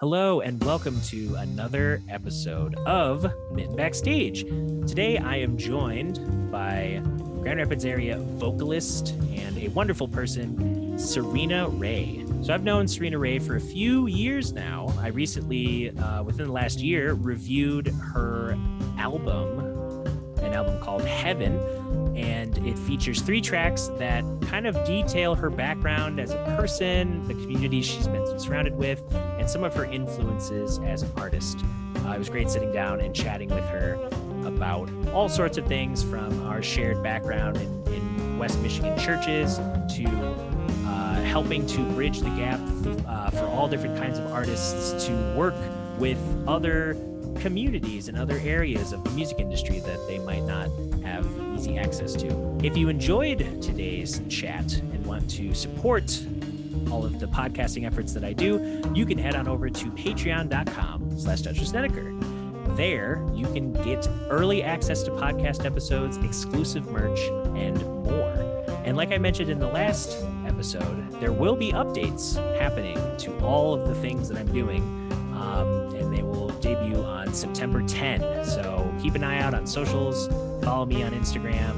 Hello and welcome to another episode of Mitten Backstage. Today I am joined by Grand Rapids area vocalist and a wonderful person, Sarena Rae. So I've known Sarena Rae for a few years now. I recently, within the last year, reviewed her album, an album called Heaven, and it features 3 tracks that kind of detail her background as a person, the community she's been surrounded with, and some of her influences as an artist. It was great sitting down and chatting with her about all sorts of things, from our shared background in West Michigan churches to helping to bridge the gap for all different kinds of artists to work with other communities and other areas of the music industry that they might not have easy access to. If you enjoyed today's chat and want to support all of the podcasting efforts that I do, you can head on over to patreon.com/Tracy Snedeker. There, you can get early access to podcast episodes, exclusive merch, and more. And like I mentioned in the last episode, there will be updates happening to all of the things that I'm doing, and they will debut on September 10. So keep an eye out on socials, follow me on Instagram,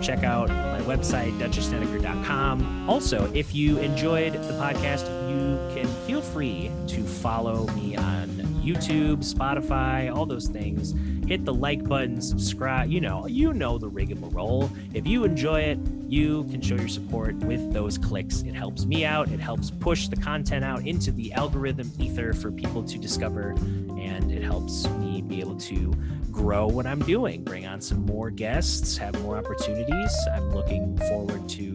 check out my website, DutchSnedeker.com. Also, if you enjoyed the podcast, you can feel free to follow me on YouTube, Spotify, all those things. Hit the like button, subscribe, you know the rigmarole. If you enjoy it, you can show your support with those clicks. It helps me out. It helps push the content out into the algorithm ether for people to discover, and it helps me be able to grow what I'm doing, bring on some more guests, have more opportunities. I'm looking forward to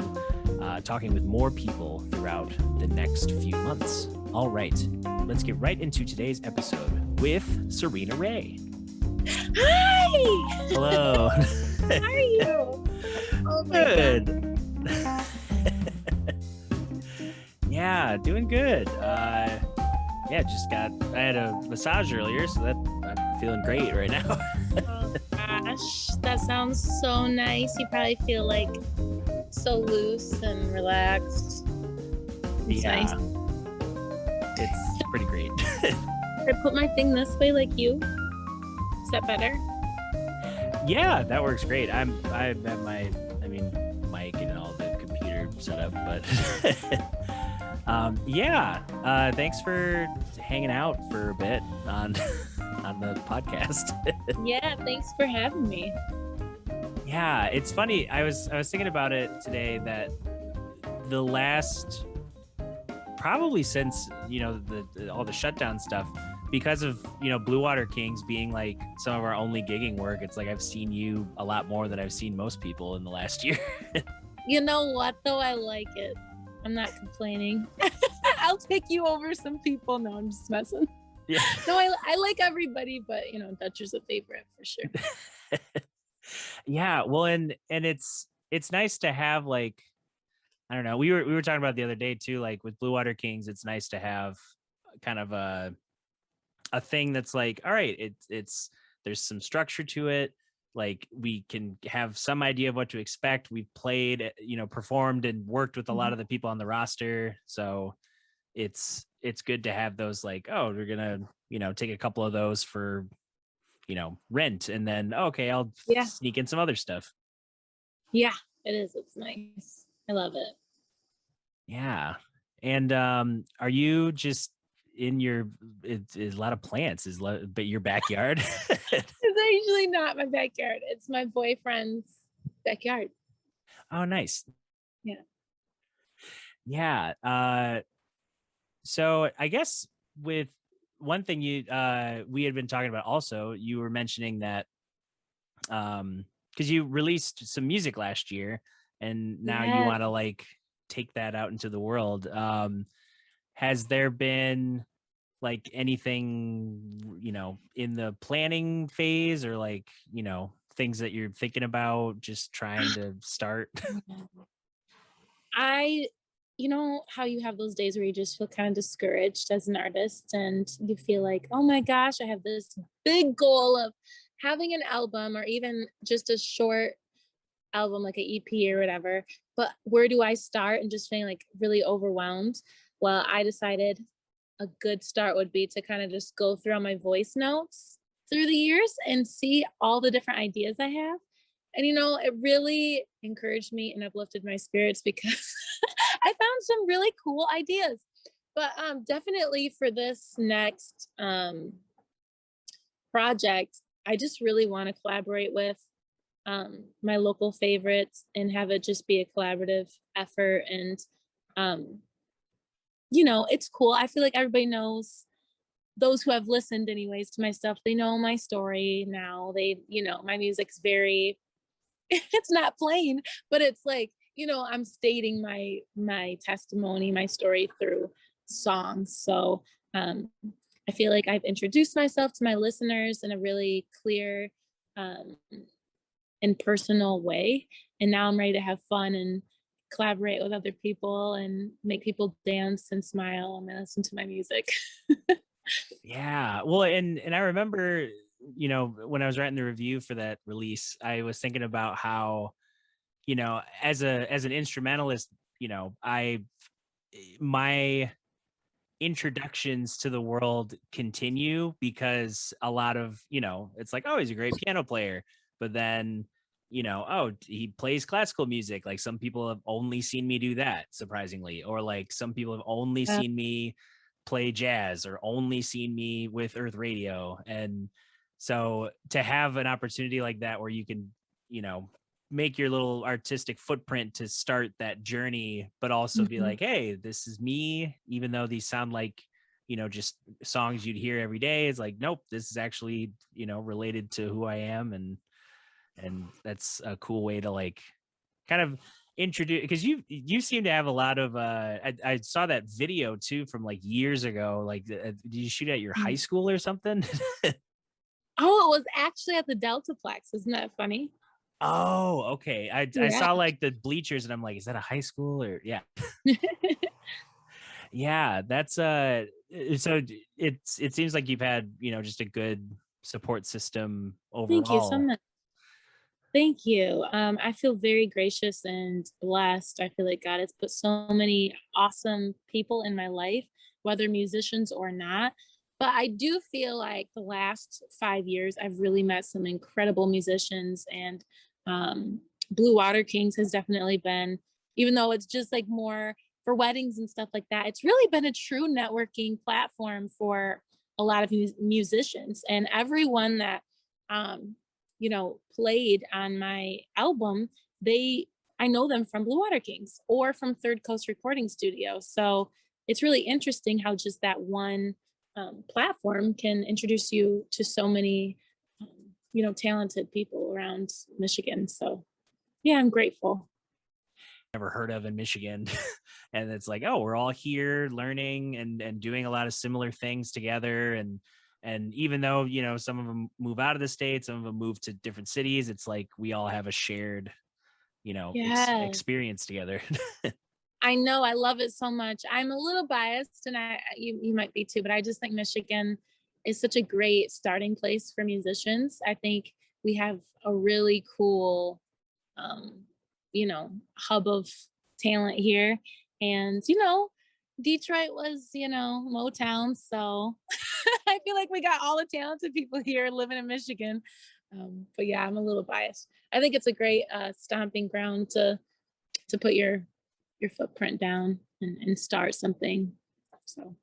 talking with more people throughout the next few months. All right, let's get right into today's episode with Sarena Rae. Hi! Hello. How are you? Oh my Good. Yeah, doing good. I had a massage earlier, so that I'm feeling great right now. Oh gosh, that sounds so nice. You probably feel like so loose and relaxed. It's nice. It's pretty great. Should I put my thing this way like you? Is that better? Yeah, that works great. I have my mic and all the computer set up, but thanks for hanging out for a bit on the podcast. Yeah, thanks for having me. Yeah, it's funny. I was thinking about it today that the last, probably since all the shutdown stuff, because of BlueWater Kings being like some of our only gigging work, it's like I've seen you a lot more than I've seen most people in the last year. You know what though? I like it. I'm not complaining. I'll take you over some people. No, I'm just messing. Yeah. No, I like everybody, but Dutch is a favorite for sure. Yeah, well, and it's nice to have, like, I don't know. We were talking about it the other day too, like with BlueWater Kings, it's nice to have kind of a thing that's like, all right, it's there's some structure to it. Like, we can have some idea of what to expect. We've played, performed and worked with a lot of the people on the roster, so it's good to have those, like, oh, we're gonna take a couple of those for rent, and then okay, I'll sneak in some other stuff. Yeah, it is. It's nice. I love it. Yeah. And are you just in it's a lot of plants, but your backyard? It's actually not my backyard. It's my boyfriend's backyard. Oh, nice. Yeah. Yeah. So I guess with one thing we had been talking about also, you were mentioning that because you released some music last year and now you want to like take that out into the world. Has there been like anything in the planning phase, or like things that you're thinking about just trying to start? You know how you have those days where you just feel kind of discouraged as an artist, and you feel like, oh my gosh, I have this big goal of having an album, or even just a short album, like an EP or whatever, but where do I start? And just feeling like really overwhelmed. Well, I decided a good start would be to kind of just go through all my voice notes through the years and see all the different ideas I have. And it really encouraged me and uplifted my spirits because I found some really cool ideas. But definitely for this next project, I just really want to collaborate with my local favorites and have it just be a collaborative effort. And um, it's cool. I feel like everybody knows, those who have listened anyways to my stuff, they know my story now. My music's very it's not plain, but it's like, I'm stating my testimony, my story through songs. So I feel like I've introduced myself to my listeners in a really clear um, and personal way. And now I'm ready to have fun and collaborate with other people and make people dance and smile when they listen to my music. Yeah. Well, and I remember, when I was writing the review for that release, I was thinking about how, as an instrumentalist, I my introductions to the world continue because a lot of, it's like, oh, he's a great piano player, but then, oh, he plays classical music. Like some people have only seen me do that, surprisingly, or like some people have only Uh, seen me play jazz or only seen me with Earth Radio. And so to have an opportunity like that where you can, you know, make your little artistic footprint to start that journey, but also be mhm. like, hey, this is me, even though these sound like, just songs you'd hear every day. It's like, nope, this is actually, related to who I am. And that's a cool way to like kind of introduce, because you seem to have a lot of I saw that video too from like years ago. Like did you shoot at your high Mm. school or something? Oh, it was actually at the Deltaplex. Isn't that funny? Oh, okay. I Yeah. saw like the bleachers and I'm like, is that a high school or yeah. Yeah, that's so it seems like you've had, just a good support system Thank you so overall. much. Thank you. I feel very gracious and blessed. I feel like God has put so many awesome people in my life, whether musicians or not. But I do feel like the last 5 years, I've really met some incredible musicians, and um, BlueWater Kings has definitely been, even though it's just like more for weddings and stuff like that, it's really been a true networking platform for a lot of musicians, and everyone that um, played on my album, they I know them from BlueWater Kings or from Third Coast Recording Studio. So it's really interesting how just that one platform can introduce you to so many, talented people around Michigan. So yeah, I'm grateful. Never heard of in Michigan. And it's like, oh, we're all here learning and doing a lot of similar things together. And even though, some of them move out of the state, some of them move to different cities, it's like we all have a shared, Yeah. experience together. I know, I love it so much. I'm a little biased, and you might be too, but I just think Michigan is such a great starting place for musicians. I think we have a really cool, um, hub of talent here, and Detroit was, Motown, so I feel like we got all the talented people here living in Michigan. But yeah, I'm a little biased. I think it's a great stomping ground to put your footprint down and start something. So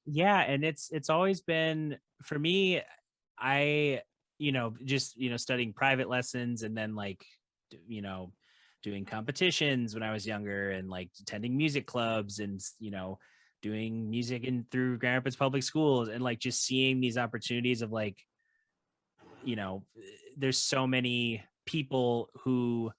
Yeah, and it's always been for me, I, just, studying private lessons and then like, you know, doing competitions when I was younger and like attending music clubs and, doing music in through Grand Rapids public schools and like just seeing these opportunities of like, there's so many people who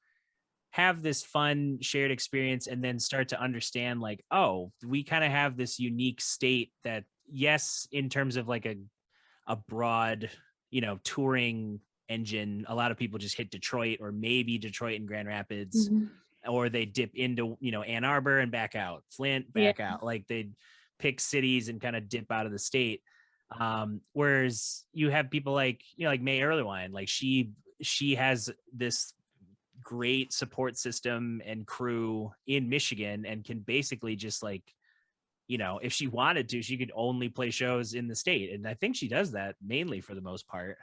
have this fun shared experience and then start to understand like, oh, we kind of have this unique state that, yes, in terms of like a broad, touring engine, a lot of people just hit Detroit or maybe Detroit and Grand Rapids, mhm. or they dip into, Ann Arbor and back out, Flint, Yeah. back out. Like they'd pick cities and kind of dip out of the state. Whereas you have people like, like May Earlywine, like she has this great support system and crew in Michigan and can basically just like if she wanted to, she could only play shows in the state. And I think she does that mainly for the most part.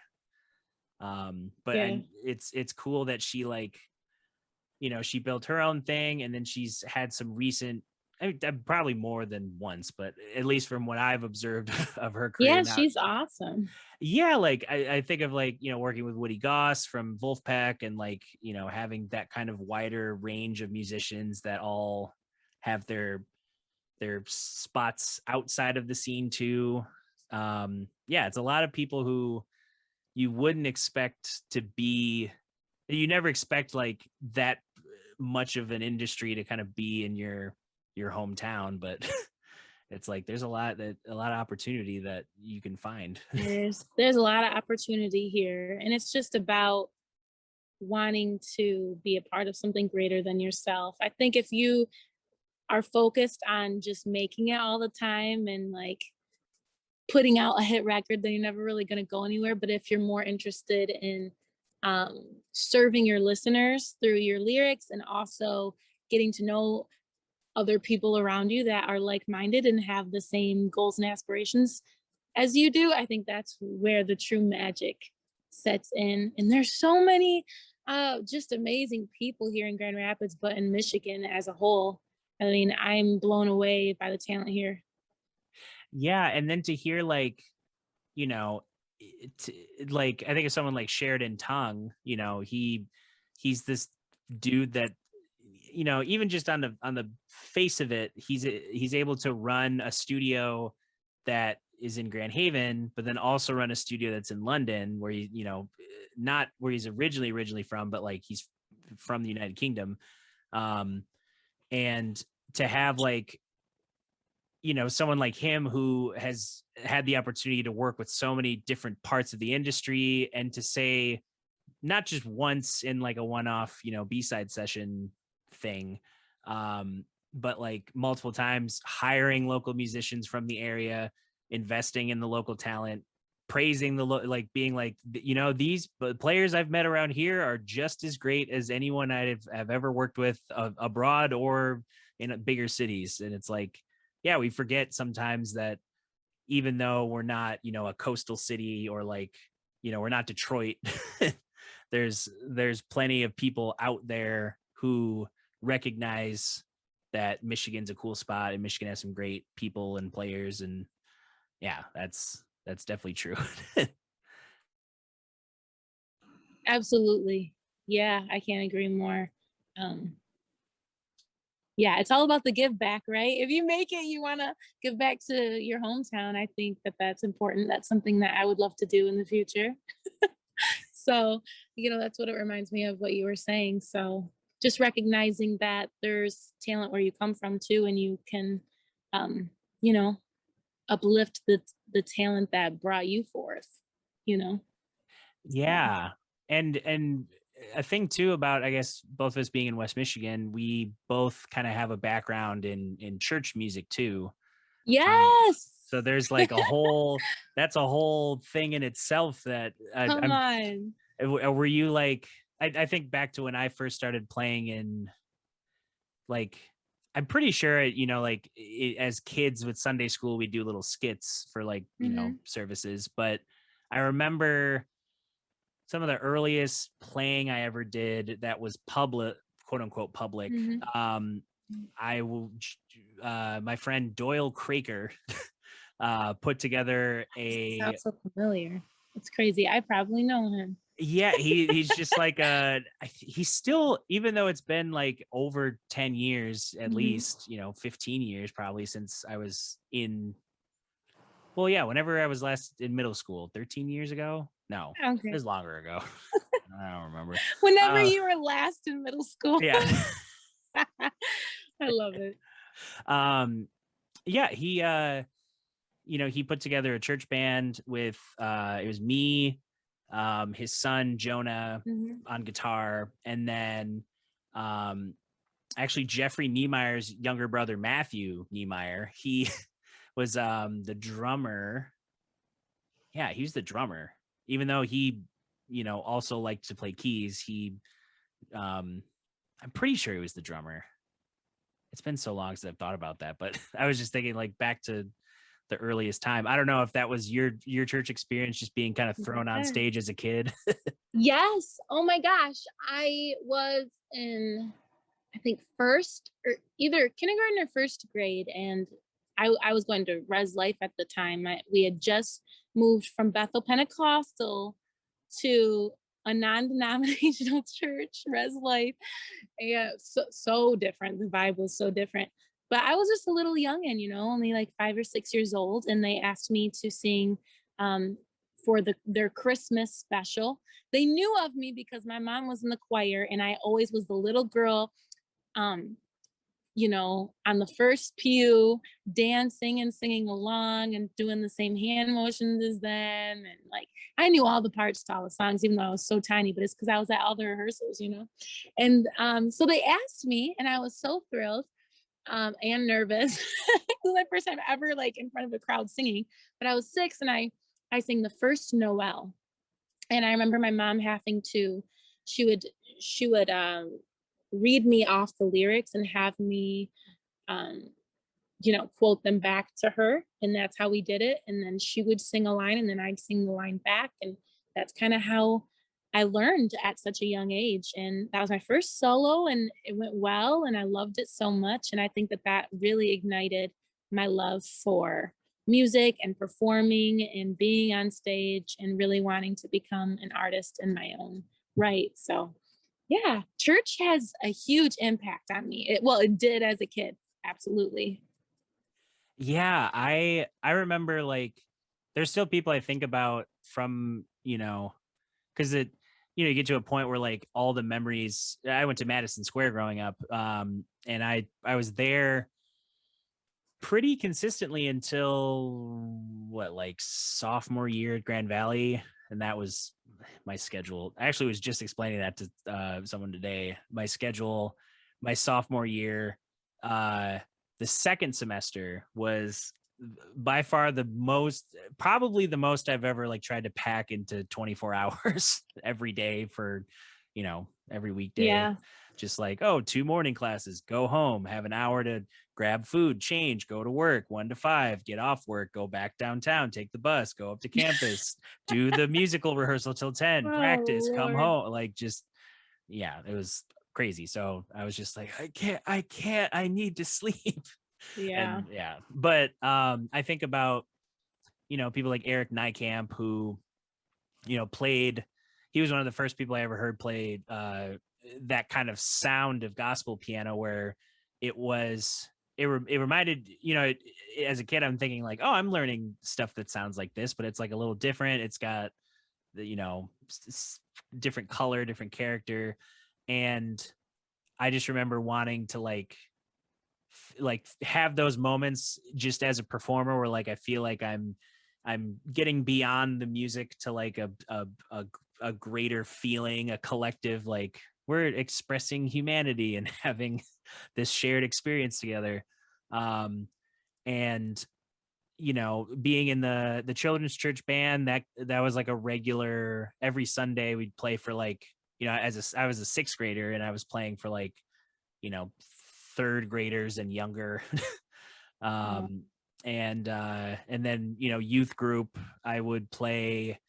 But Yeah. it's cool that she she built her own thing, and then she's had some recent, probably more than once, but at least from what I've observed of her career Yeah, now. she's awesome. Yeah, I think of working with Woody Goss from Wolfpack, and having that kind of wider range of musicians that all have their spots outside of the scene too. Yeah, it's a lot of people who you wouldn't expect to be, you never expect that much of an industry to kind of be in your hometown, but it's there's a lot of opportunity that you can find. There's a lot of opportunity here, and it's just about wanting to be a part of something greater than yourself. I think if you are focused on just making it all the time and putting out a hit record, then you're never really going to go anywhere. But if you're more interested in serving your listeners through your lyrics, and also getting to know other people around you that are like-minded and have the same goals and aspirations as you do, I think that's where the true magic sets in. And there's so many just amazing people here in Grand Rapids, but in Michigan as a whole. I mean, I'm blown away by the talent here. Yeah, and then to hear you know I think of someone like Sheridan Tongue. He's this dude that even just on the face of it, he's able to run a studio that is in Grand Haven, but then also run a studio that's in London, where not where he's originally from, but he's from the United Kingdom. And to have someone like him who has had the opportunity to work with so many different parts of the industry, and to say, not just once in a one-off, B-side session thing, but multiple times, hiring local musicians from the area, investing in the local talent, praising being these players I've met around here are just as great as anyone I've ever worked with abroad or in bigger cities. And it's yeah, we forget sometimes that even though we're not, a coastal city, or we're not Detroit, there's plenty of people out there who recognize that Michigan's a cool spot, and Michigan has some great people and players. And yeah, that's definitely true. Absolutely. Yeah, I can't agree more. Yeah, it's all about the give back, right? If you make it, you want to give back to your hometown. I think that that's important. That's something that I would love to do in the future. So, that's what it reminds me of, what you were saying. So, just recognizing that there's talent where you come from too, and you can, you know, uplift the talent that brought you forth. You know. So, Yeah. And a thing too about, I guess, both of us being in West Michigan, we both kind of have a background in church music too. yes. So there's a whole, that's a whole thing in itself that Come on. were you I think back to when I first started playing in I'm pretty sure, as kids with Sunday school, we do little skits for services. But I remember some of the earliest playing I ever did that was public, quote unquote public. I will, my friend Doyle Craker put together a. Sounds so familiar. It's crazy. I probably know him. Yeah, he's just he's still, even though it's been over 10 years at least, 15 years probably since I was in. Well, yeah, whenever I was last in middle school, 13 years ago. No, Okay. it was longer ago. I don't remember. Whenever you were last in middle school. Yeah. I love it. Yeah, he put together a church band with it was me, his son Jonah on guitar, and then actually Jeffrey Niemeyer's younger brother Matthew Niemeyer, he was the drummer. Yeah, he was the drummer, even though he also liked to play keys. He I'm pretty sure he was the drummer. It's been so long since I've thought about that, but I was just thinking like back to the earliest time. I don't know if that was your church experience, just being kind of thrown on Yeah. stage as a kid. Yes. Oh my gosh. I was in, I think, first or either kindergarten or first grade. And I was going to Res Life at the time. We had just moved from Bethel Pentecostal to a non-denominational church, Res Life. Yeah, so different. The vibe was so different. But I was just a little youngin', only like 5 or 6 years old, and they asked me to sing um, for their Christmas special. They knew of me because my mom was in the choir, and I always was the little girl, um, on the first pew, dancing and singing along and doing the same hand motions as them. And like, I knew all the parts to all the songs, even though I was so tiny, but it's because I was at all the rehearsals. And so they asked me, and I was so thrilled and nervous. It was my first time ever like in front of a crowd singing, but I was 6 and I sang the first Noel. And I remember my mom having to, she would read me off the lyrics and have me um, quote them back to her. And that's how we did it. And then she would sing a line and then I'd sing the line back. And that's kind of how I learned at such a young age. And that was my first solo and it went well. And I loved it so much. And I think that really ignited my love for music and performing and being on stage and really wanting to become an artist in my own right. So yeah, church has a huge impact on me. It did as a kid. Absolutely. Yeah, I remember like there's still people I think about from, because you get to a point where like all the memories. I went to Madison Square growing up, and I was there pretty consistently until what, like sophomore year at Grand Valley, and that was my schedule. I actually was just explaining that to someone today. My schedule, my sophomore year, the second semester was by far probably the most I've ever like tried to pack into 24 hours every day for, every weekday. Yeah. Just like, oh, 2 morning classes, go home, have an hour to grab food, change, go to work, 1 to 5, get off work, go back downtown, take the bus, go up to campus, do the musical rehearsal till 10, Oh practice, come Lord. home. Like, just, yeah, it was crazy. So I was just like, I need to sleep. Yeah. And yeah, but I think about, people like Eric Nykamp, who, played, he was one of the first people I ever heard play that kind of sound of gospel piano, where it was, it reminded, as a kid, I'm thinking like, oh, I'm learning stuff that sounds like this, but it's like a little different. It's got the, different color, different character. And I just remember wanting to like have those moments just as a performer where like I feel like I'm getting beyond the music to like a greater feeling, a collective, like we're expressing humanity and having this shared experience together. And being in the children's church band, that was like a regular, every Sunday we'd play for like, I was a 6th grader and I was playing for like, you know, 3rd graders and younger. Oh, um and then, youth group, I would play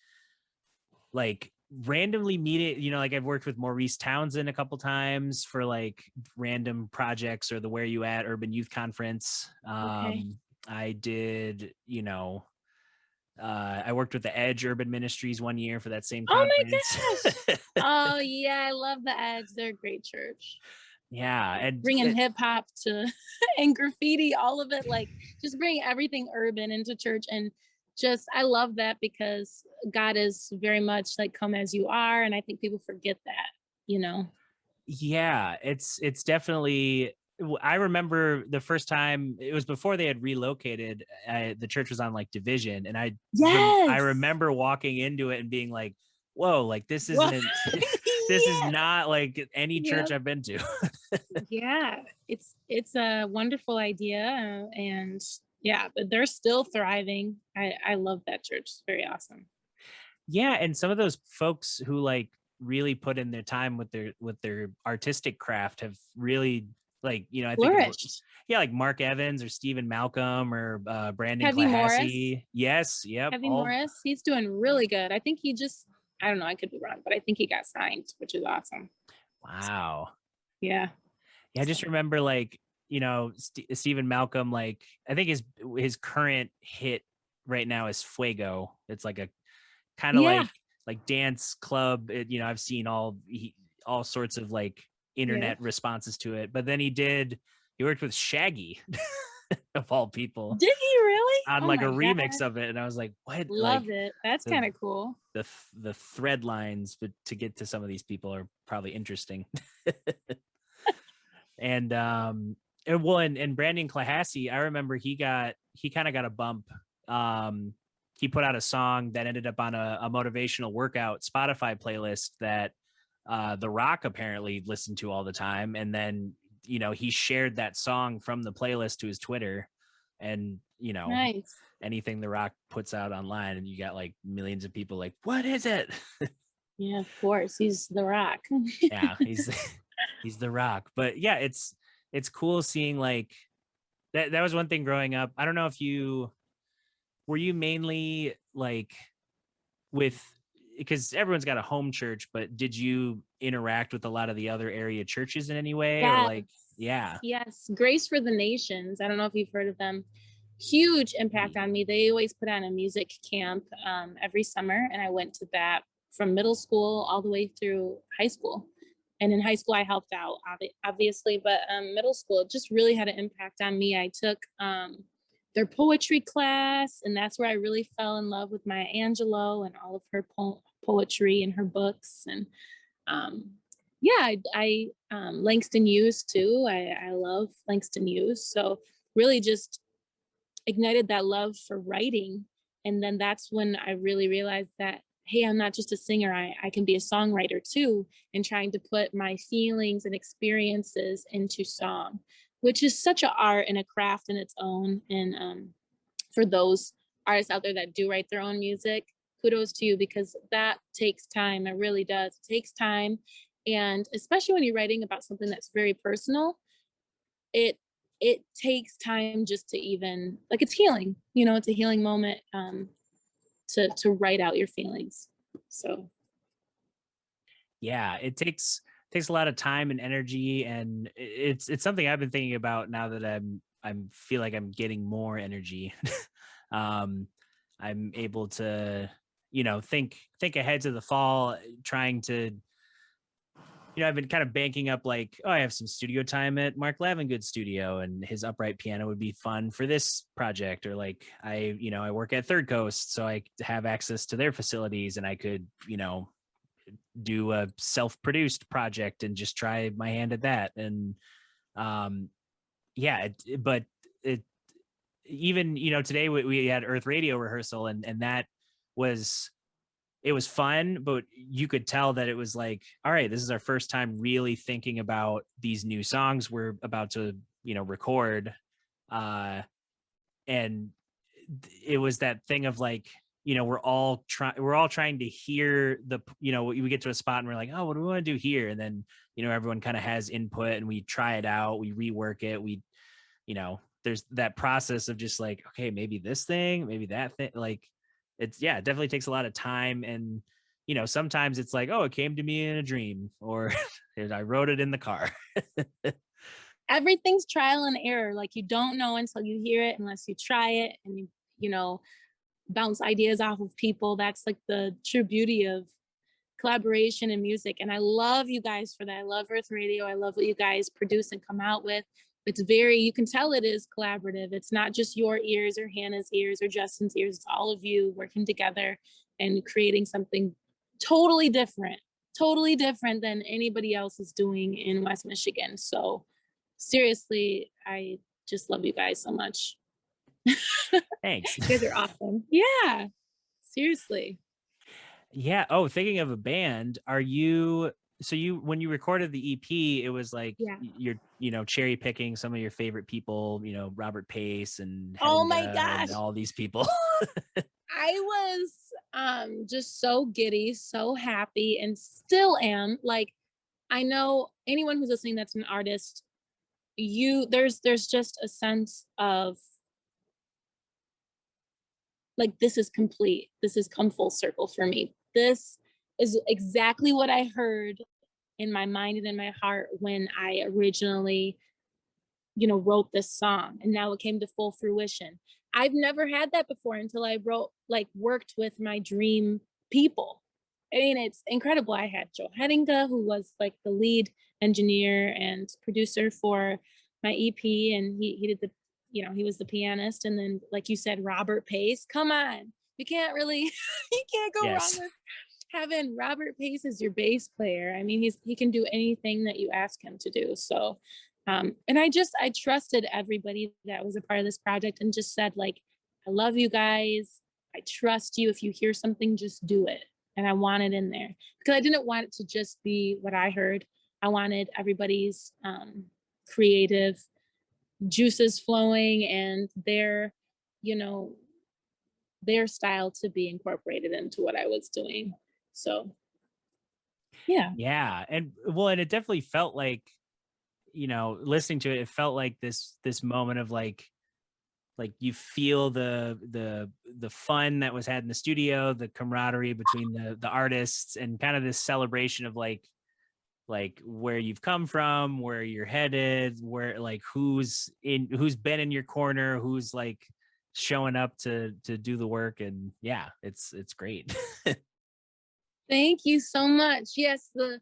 like randomly meeting, like I've worked with Maurice Townsend a couple times for like random projects, or the Where You At Urban Youth Conference. okay. I did, I worked with the Edge Urban Ministries one year for that same Oh conference. my gosh. Oh yeah, I love the Edge. They're a great church. Yeah, and Bringing hip hop to and graffiti, all of it, like just bringing everything urban into church. And just I love that because God is very much like come as you are. And I think people forget that, you know. yeah, it's definitely. I remember the first time, it was before they had relocated. The church was on like Division, and I Yes. remember walking into it and being like, "Whoa, like this Well, isn't this is yeah. not like any church Yep. I've been to." Yeah. It's a wonderful idea. And yeah, but they're still thriving. I love that church. It's very awesome. Yeah, and some of those folks who like really put in their time with their artistic craft have really Like, I think of, Flourished. yeah, like Mark Evans or Stephen Malcolm or Brandon Heavy Morris. Clahassey. Yes. Yep. Heavy All. Morris. He's doing really good. I think he just, I don't know, I could be wrong, but I think he got signed, which is awesome. Wow. Yeah. Yeah. I just remember like, Stephen Malcolm, like, I think his current hit right now is Fuego. It's like a kind of Yeah. like dance club. I've seen all sorts of like Yeah. internet responses to it, but then he worked with Shaggy of all people Did he really? on Oh like a my remix God. of it. And I was like, what? Like Love it. That's the, kind of cool. the thread lines, but to get to some of these people are probably interesting. And Brandon Clahassey, I remember he kind of got a bump. He put out a song that ended up on a motivational workout Spotify playlist that The Rock apparently listened to all the time. And then, he shared that song from the playlist to his Twitter, and, Nice. anything The Rock puts out online, and you got like millions of people like, what is it? Yeah, of course. He's The Rock. Yeah, he's The Rock. But yeah, it's cool seeing like that was one thing growing up. I don't know if were you mainly like with, because everyone's got a home church, but did you interact with a lot of the other area churches in any way, or Yes. like, yeah. Yes. Grace for the Nations. I don't know if you've heard of them. Huge impact on me. They always put on a music camp every summer, and I went to that from middle school all the way through high school. And in high school, I helped out, obviously, but middle school, it just really had an impact on me. I took their poetry class, and that's where I really fell in love with Maya Angelou and all of her poetry and her books. And yeah, I Langston Hughes too. I love Langston Hughes. So really just ignited that love for writing. And then that's when I really realized that, hey, I'm not just a singer, I can be a songwriter too, and trying to put my feelings and experiences into song, which is such an art and a craft in its own. And for those artists out there that do write their own music, kudos to you, because that takes time. It really does. It takes time. And especially when you're writing about something that's very personal, it takes time just to even, like, it's healing, it's a healing moment to write out your feelings. So Yeah, it takes a lot of time and energy, and it's something I've been thinking about now that I'm feel like I'm getting more energy. um I'm able to, think ahead to the fall, trying to, I've been kind of banking up like, oh, I have some studio time at Mark Lavengood's studio, and his upright piano would be fun for this project. Or like I work at Third Coast, so I have access to their facilities, and I could, do a self-produced project and just try my hand at that. And yeah, but it even, today we had Earth Radio rehearsal, and that was, it was fun, but you could tell that it was like, all right, this is our first time really thinking about these new songs we're about to, record. And it was that thing of like, we're all trying to hear we get to a spot and we're like, oh, what do we want to do here? And then, everyone kind of has input, and we try it out, we rework it, there's that process of just like, okay, maybe this thing, maybe that thing. Like, it definitely takes a lot of time. And, sometimes it's like, oh, it came to me in a dream, or I wrote it in the car. everything's trial and error. Like, you don't know until you hear it, unless you try it and you bounce ideas off of people. That's like the true beauty of collaboration in music. And I love you guys for that. I love Earth Radio. I love what you guys produce and come out with. It's very, you can tell it is collaborative. It's not just your ears or Hannah's ears or Justin's ears. It's all of you working together and creating something totally different than anybody else is doing in West Michigan. So seriously, I just love you guys so much. Thanks. You guys are awesome. Yeah, seriously. Yeah. Oh, thinking of a band, when you recorded the EP, it was like, Yeah. you're, cherry picking some of your favorite people, Robert Pace and Oh my Henda gosh. and all these people. I was just so giddy, so happy, and still am. Like, I know anyone who's listening that's an artist, there's just a sense of like, this is complete. This has come full circle for me. This is exactly what I heard in my mind and in my heart when I originally, wrote this song, and now it came to full fruition. I've never had that before until I worked with my dream people. I mean, it's incredible. I had Joe Hedinga, who was like the lead engineer and producer for my EP, and he did he was the pianist. And then, like you said, Robert Pace. Come on, you can't really, you can't go wrong Yes. with having Robert Pace as your bass player. I mean, he can do anything that you ask him to do. So, and I trusted everybody that was a part of this project and just said, like, I love you guys. I trust you. If you hear something, just do it. And I want it in there because I didn't want it to just be what I heard. I wanted everybody's creative juices flowing and you know, their style to be incorporated into what I was doing. So, yeah. Yeah. And well, and it definitely felt like, listening to it, it felt like this moment of like you feel the fun that was had in the studio, the camaraderie between the artists, and kind of this celebration of like where you've come from, where you're headed, where like who's been in your corner, who's like showing up to do the work. And yeah, it's great. Thank you so much. Yes, the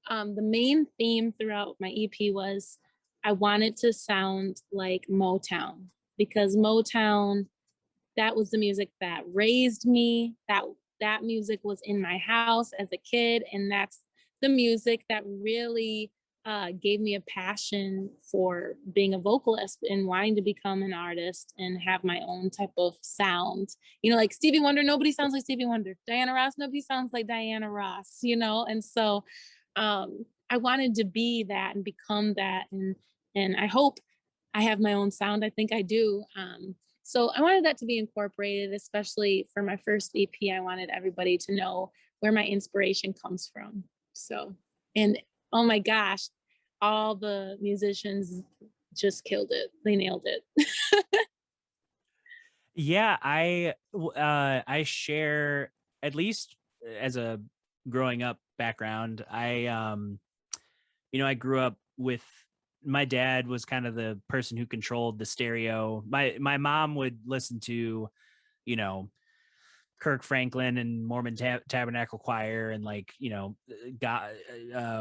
main theme throughout my EP was I wanted to sound like Motown because Motown, that was the music that raised me. That music was in my house as a kid, and that's the music that really gave me a passion for being a vocalist and wanting to become an artist and have my own type of sound. Like Stevie Wonder, nobody sounds like Stevie Wonder. Diana Ross, nobody sounds like Diana Ross. And so I wanted to be that and become that, and I hope I have my own sound. I think I do. So I wanted that to be incorporated, especially for my first EP. I wanted everybody to know where my inspiration comes from. So, and oh my gosh, all the musicians just killed it. They nailed it. Yeah, I share, at least as a growing up background. I grew up with, my dad was kind of the person who controlled the stereo. My mom would listen to, you know, Kirk Franklin and Mormon Tabernacle Choir, and like, God,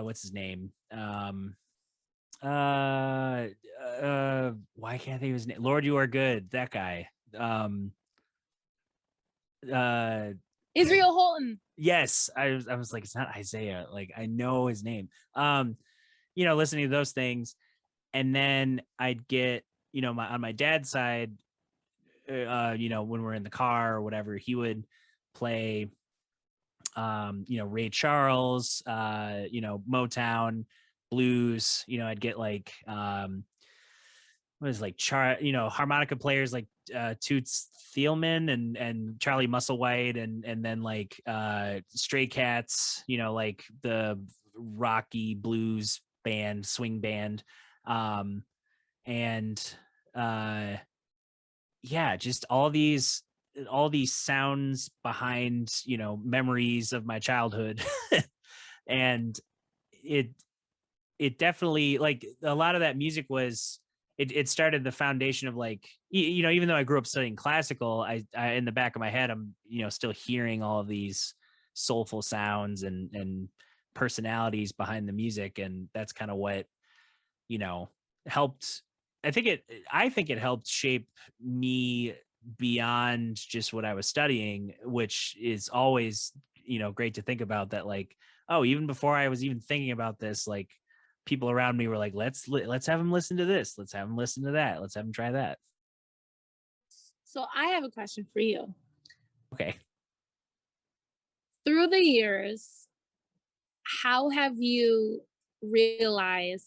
what's his name? Why can't I think of his name? Lord, You Are Good. That guy. Um, uh, Israel Houghton. yes, I was like, it's not Isaiah. Like, I know his name. Listening to those things, and then I'd get, on my dad's side, when we're in the car or whatever, he would play, Ray Charles, Motown, blues. I'd get like, what is like harmonica players like Toots Thielman and Charlie Musselwhite, and then like Stray Cats, like the rocky blues band, swing band, and yeah, just all these sounds behind, memories of my childhood. And it definitely, like, a lot of that music was, it started the foundation of like, even though I grew up studying classical, I in the back of my head, I'm, still hearing all of these soulful sounds and personalities behind the music. And that's kind of what, helped. I think it helped shape me beyond just what I was studying, which is always, great to think about, that like, oh, even before I was even thinking about this, like, people around me were like, let's have them listen to this, let's have them listen to that, let's have them try that. So I have a question for you. Okay. Through the years, how have you realized,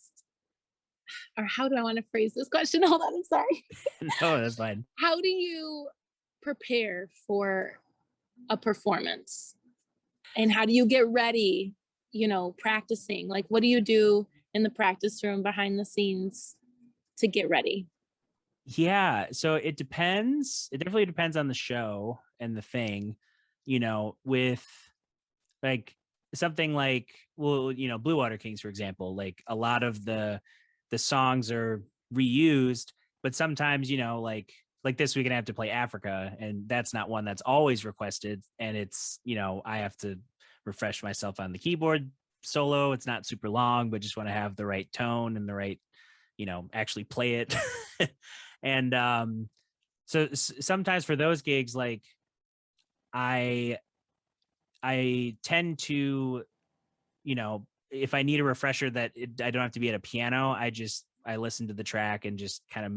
or how do I want to phrase this question? Hold on, I'm sorry. No, that's fine. How do you prepare for a performance? And how do you get ready, practicing? Like, what do you do in the practice room behind the scenes? to get ready? Yeah, so it depends. It definitely depends on the show and the thing, with like something like, well, BlueWater Kings, for example, like a lot of the songs are reused, but sometimes, like this week I have to play Africa, and that's not one that's always requested. And it's, I have to refresh myself on the keyboard solo. It's not super long, but just want to have the right tone and the right, actually play it. And so sometimes for those gigs, like I I tend to, if I need a refresher that I don't have to be at a piano, I listen to the track and just kind of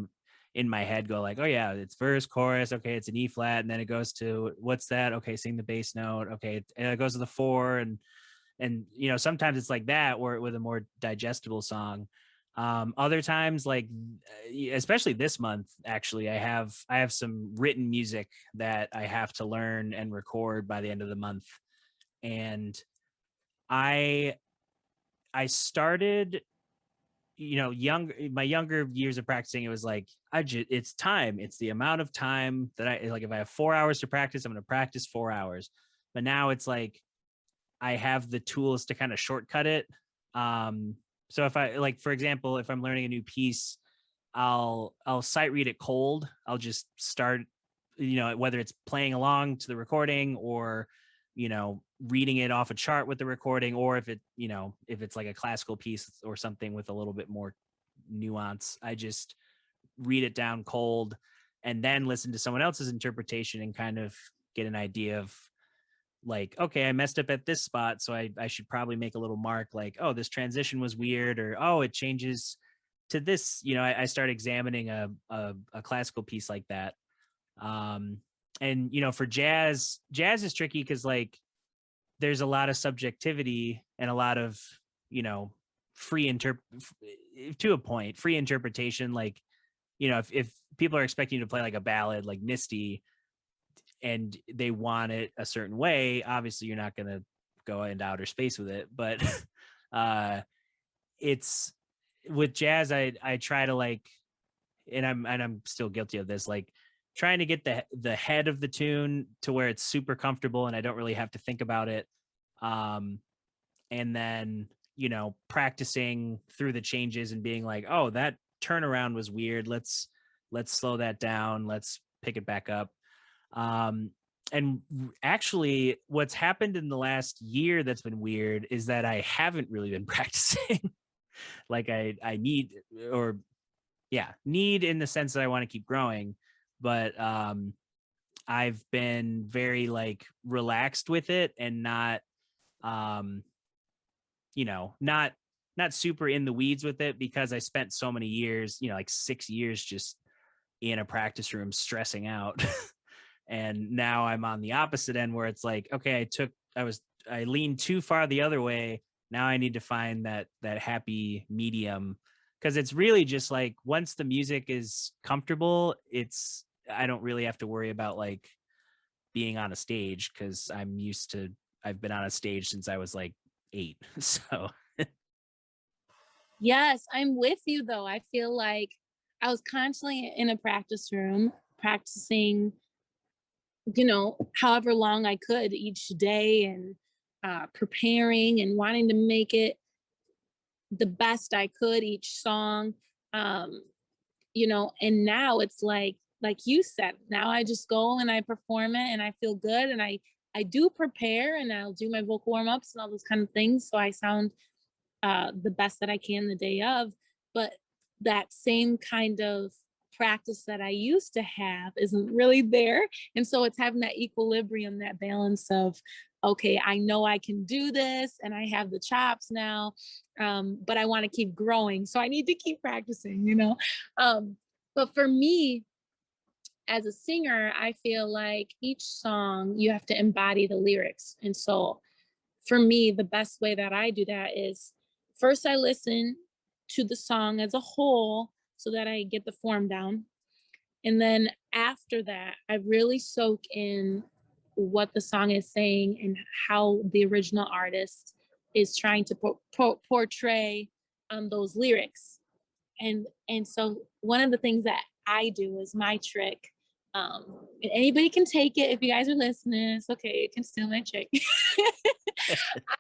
in my head go like, oh yeah, it's verse, chorus. Okay, it's an E flat, and then it goes to what's that? Okay, sing the bass note. Okay, and it goes to the four, and sometimes it's like that, or with a more digestible song. Other times, like especially this month, actually, I have some written music that I have to learn and record by the end of the month, and I I started, my younger years of practicing. It was like it's time. It's the amount of time that I like. If I have 4 hours to practice, I'm going to practice 4 hours. But now it's like I have the tools to kind of shortcut it. So if I like, for example, if I'm learning a new piece, I'll sight read it cold. I'll just start, whether it's playing along to the recording or, reading it off a chart with the recording, or if it's like a classical piece or something with a little bit more nuance, I just read it down cold and then listen to someone else's interpretation and kind of get an idea of like, okay, I messed up at this spot, so I should probably make a little mark like, oh, this transition was weird, or oh, it changes to this. I start examining a classical piece like that. And for jazz is tricky because like there's a lot of subjectivity and a lot of, free to a point, free interpretation. Like, if people are expecting you to play like a ballad like Misty and they want it a certain way, obviously you're not going to go into outer space with it. But it's with jazz, I try to like, and I'm still guilty of this, like trying to get the head of the tune to where it's super comfortable and I don't really have to think about it. And then, practicing through the changes and being like, oh, that turnaround was weird. Let's slow that down. Let's pick it back up. And actually what's happened in the last year that's been weird is that I haven't really been practicing. Like I need, or yeah, need in the sense that I want to keep growing, but I've been very like relaxed with it and not um not super in the weeds with it because I spent so many years, like 6 years just in a practice room stressing out. And now I'm on the opposite end where it's like, okay, I leaned too far the other way. Now I need to find that happy medium, because it's really just like once the music is comfortable, I don't really have to worry about like being on a stage because I've been on a stage since I was like 8. So Yes, I'm with you though. I feel like I was constantly in a practice room practicing, however long I could each day, and preparing and wanting to make it the best I could each song. Um, and now it's like you said, now I just go and I perform it and I feel good, and I do prepare and I'll do my vocal warm-ups and all those kind of things so I sound the best that I can the day of. But that same kind of practice that I used to have isn't really there. And so it's having that equilibrium, that balance of, okay, I know I can do this and I have the chops now, but I want to keep growing. So I need to keep practicing. But for me, as a singer, I feel like each song you have to embody the lyrics. And so for me, the best way that I do that is first I listen to the song as a whole so that I get the form down. And then after that, I really soak in what the song is saying and how the original artist is trying to portray those lyrics. And so one of the things that I do is my trick. And anybody can take it if you guys are listening. It's okay, you can steal my trick.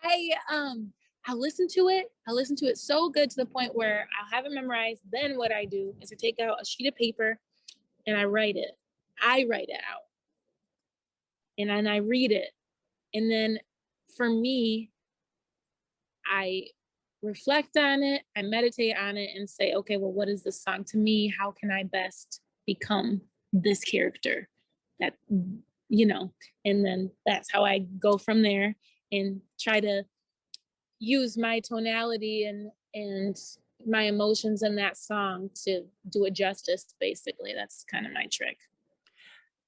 I um I listen to it. I listen to it so good to the point where I'll have it memorized. Then what I do is I take out a sheet of paper and I write it. I write it out. And then I read it. And then for me, I reflect on it, I meditate on it and say, okay, well, what is this song to me? How can I best become this character? That, and then that's how I go from there and try to use my tonality and my emotions in that song to do it justice. Basically, that's kind of my trick.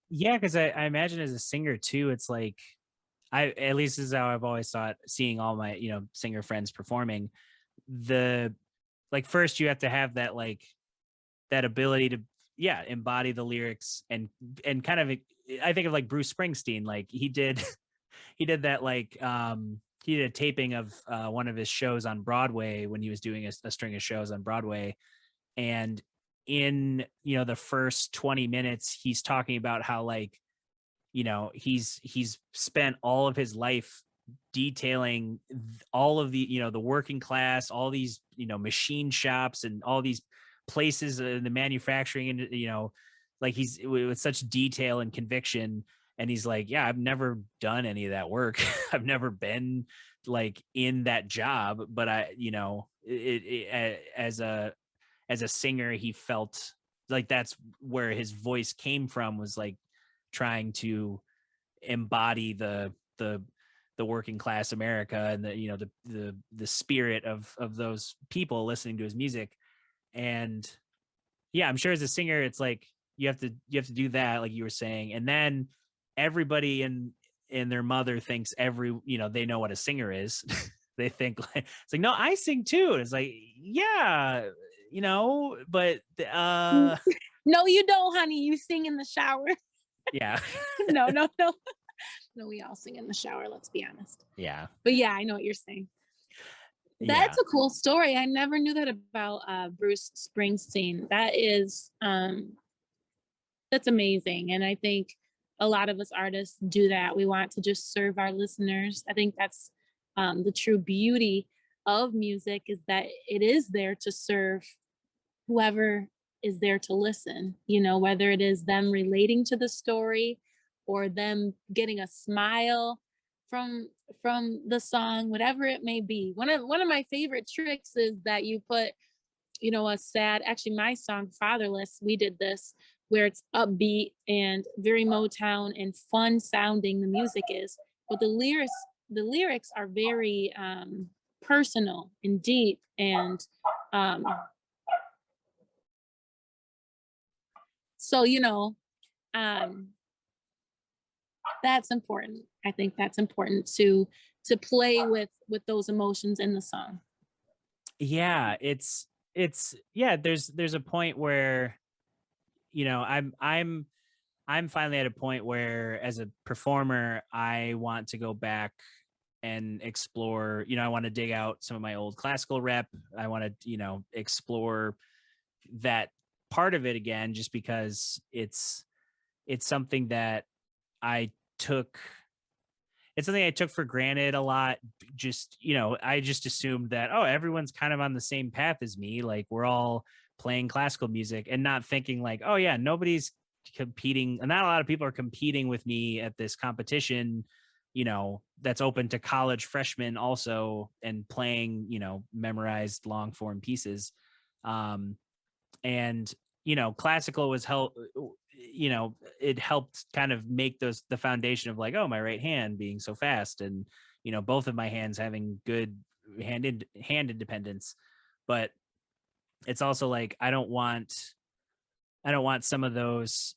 Yeah, because I imagine as a singer too, it's like at least this is how I've always thought, seeing all my, singer friends performing, the like first you have to have that that ability to embody the lyrics and kind of, I think of like Bruce Springsteen, like he did he did that he did a taping of one of his shows on Broadway when he was doing a string of shows on Broadway. And in, the first 20 minutes, he's talking about how he's spent all of his life detailing all of the, the working class, all these, machine shops and all these places in the manufacturing and, like he's with such detail and conviction. And he's like, yeah, I've never done any of that work. I've never been like in that job, but as a singer, he felt like that's where his voice came from, was like trying to embody the working class America and the spirit of those people listening to his music. And yeah, I'm sure as a singer, it's like you have to do that, like you were saying, and then everybody and their mother thinks they know what a singer is. They think like it's like, no, I sing too. And it's like, yeah, but No, you don't, honey. You sing in the shower. Yeah. No. No, we all sing in the shower, let's be honest. Yeah. But yeah, I know what you're saying. That's a cool story. I never knew that about Bruce Springsteen. That is that's amazing. And I think a lot of us artists do that. We want to just serve our listeners. I think that's the true beauty of music, is that it is there to serve whoever is there to listen, whether it is them relating to the story or them getting a smile from the song, whatever it may be. One of my favorite tricks is that you put, actually my song Fatherless, we did this, where it's upbeat and very Motown and fun sounding the music is, but the lyrics are very personal and deep and so that's important. I think that's important to play with those emotions in the song. Yeah, it's yeah, there's a point where I'm finally at a point where as a performer I want to go back and explore, I want to dig out some of my old classical rep. I want to, explore that part of it again, just because it's something that I took it's something I took for granted a lot. Just, I just assumed that, oh, everyone's kind of on the same path as me. Like we're all playing classical music, and not thinking like, oh yeah, nobody's competing. And not a lot of people are competing with me at this competition, that's open to college freshmen also, and playing, memorized long form pieces. And, classical was it helped kind of make the foundation of like, oh, my right hand being so fast, and both of my hands having good hand independence. But it's also like I don't want some of those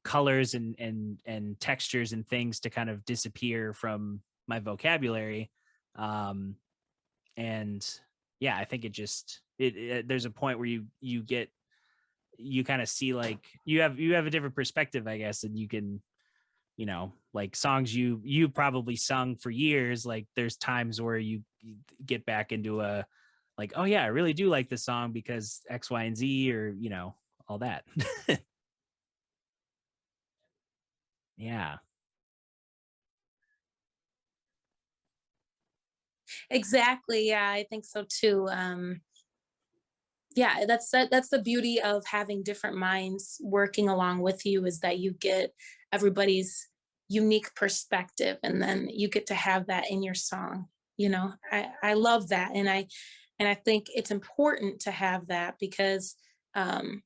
colors and textures and things to kind of disappear from my vocabulary. And yeah, I think there's a point where you kind of see like you have a different perspective, I guess, and you can, like songs you probably sung for years, like there's times where you get back into a like, oh yeah, I really do like this song because X, Y, and Z, or all that. Yeah. Exactly. Yeah, I think so too. Yeah, that's the beauty of having different minds working along with you, is that you get everybody's unique perspective, and then you get to have that in your song. I love that, and I think it's important to have that, because um,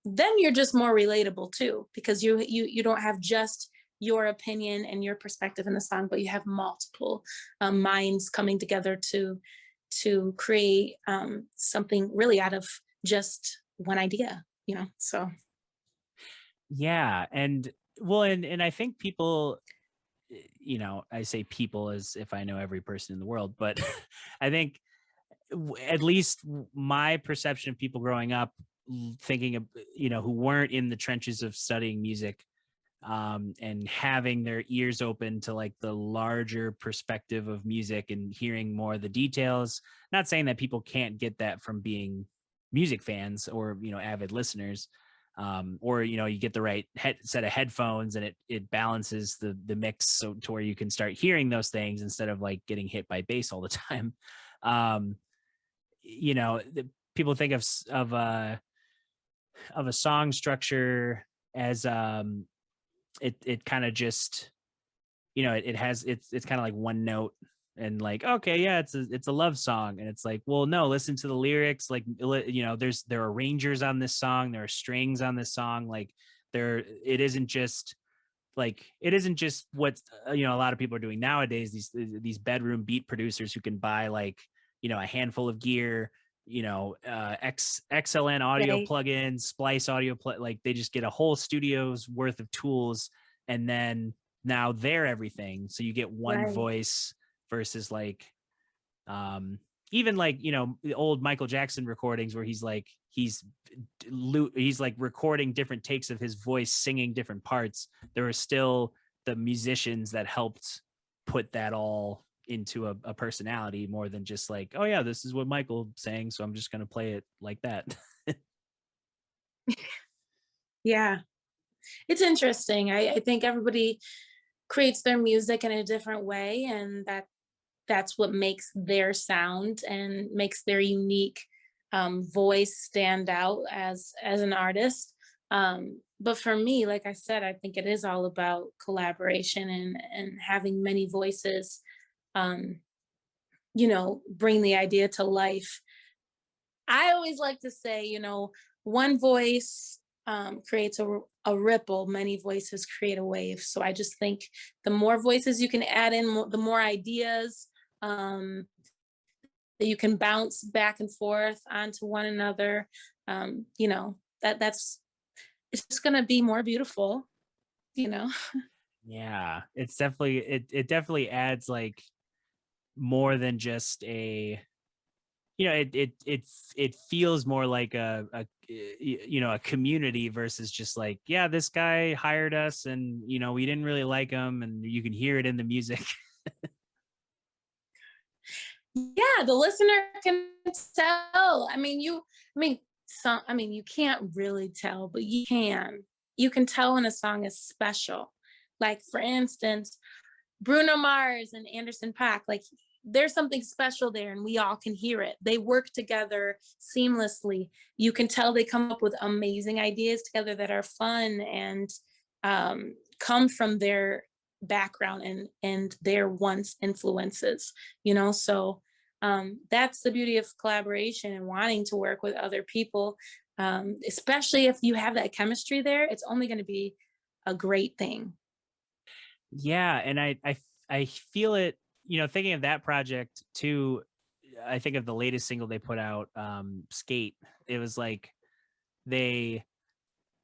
then you're just more relatable too, because you don't have just your opinion and your perspective in the song, but you have multiple minds coming together to create something really out of just one idea. So Yeah. And well, and I think people, I say people as if I know every person in the world, but I think at least my perception of people growing up thinking of, who weren't in the trenches of studying music, and having their ears open to like the larger perspective of music and hearing more of the details. Not saying that people can't get that from being music fans or avid listeners, or you get the right set of headphones and it balances the mix so to where you can start hearing those things instead of like getting hit by bass all the time. um People think of a song structure as it kind of just it has it's kind of like one note, and like, okay, yeah, it's a love song, and it's like, well, no, listen to the lyrics, like, there are arrangers on this song, there are strings on this song, like it isn't just what a lot of people are doing nowadays, these bedroom beat producers who can buy like a handful of gear, XLN audio right, plugins, Splice audio like they just get a whole studio's worth of tools, and then now they're everything. So you get one right, voice versus like um even like the old Michael Jackson recordings where he's like recording different takes of his voice singing different parts. There were still the musicians that helped put that all into a personality, more than just like, oh yeah, this is what Michael sang, so I'm just going to play it like that. yeah. It's interesting. I think everybody creates their music in a different way, and that's what makes their sound and makes their unique voice stand out as an artist. But for me, like I said, I think it is all about collaboration and having many voices, um, bring the idea to life. I always like to say, one voice creates a ripple, many voices create a wave. So I just think the more voices you can add in, the more ideas that you can bounce back and forth onto one another. That's it's just going to be more beautiful, you know? Yeah, it definitely adds like more than just a it feels more like a community versus just like, yeah, this guy hired us and we didn't really like him, and you can hear it in the music. Yeah, the listener can tell. You can't really tell, but you can. You can tell when a song is special. Like, for instance, Bruno Mars and Anderson .Paak, like, there's something special there and we all can hear it. They work together seamlessly. You can tell they come up with amazing ideas together that are fun and come from their background and their once influences, so that's the beauty of collaboration and wanting to work with other people, especially if you have that chemistry there. It's only going to be a great thing. Yeah, and I feel it, thinking of that project too. I think of the latest single they put out, Skate. It was like they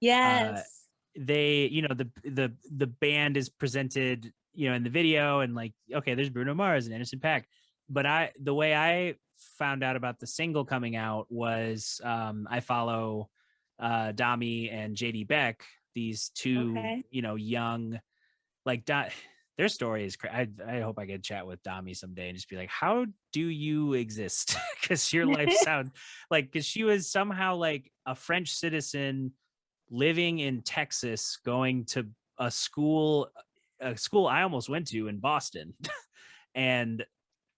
uh Yes. the band is presented in the video, and like, okay, there's Bruno Mars and Anderson .Paak, but the way I found out about the single coming out was, I follow Dami and JD Beck, these two Okay. young, like their story is I hope I get chat with Dami someday and just be like, how do you exist? Because your life sounds like, because she was somehow like a French citizen living in Texas, going to a school I almost went to in Boston. And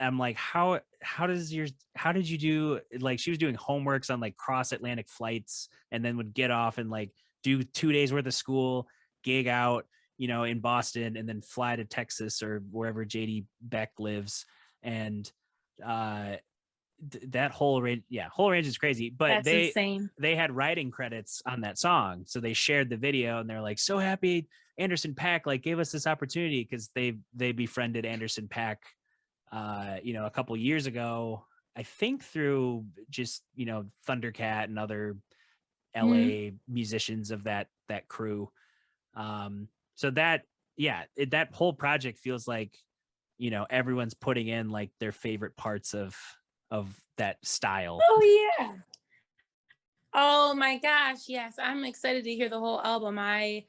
I'm like, how did you do, like, she was doing homeworks on like cross Atlantic flights and then would get off and like do 2 days worth of school, gig out, in Boston, and then fly to Texas or wherever JD Beck lives. And uh that whole range is crazy. But That's insane. they had writing credits on that song, so they shared the video and they're like, so happy Anderson .Paak like gave us this opportunity, because they befriended Anderson .Paak a couple years ago, I think through just Thundercat and other LA musicians of that crew. So that that whole project feels like everyone's putting in like their favorite parts of that style. Oh yeah. Oh my gosh, yes. I'm excited to hear the whole album. I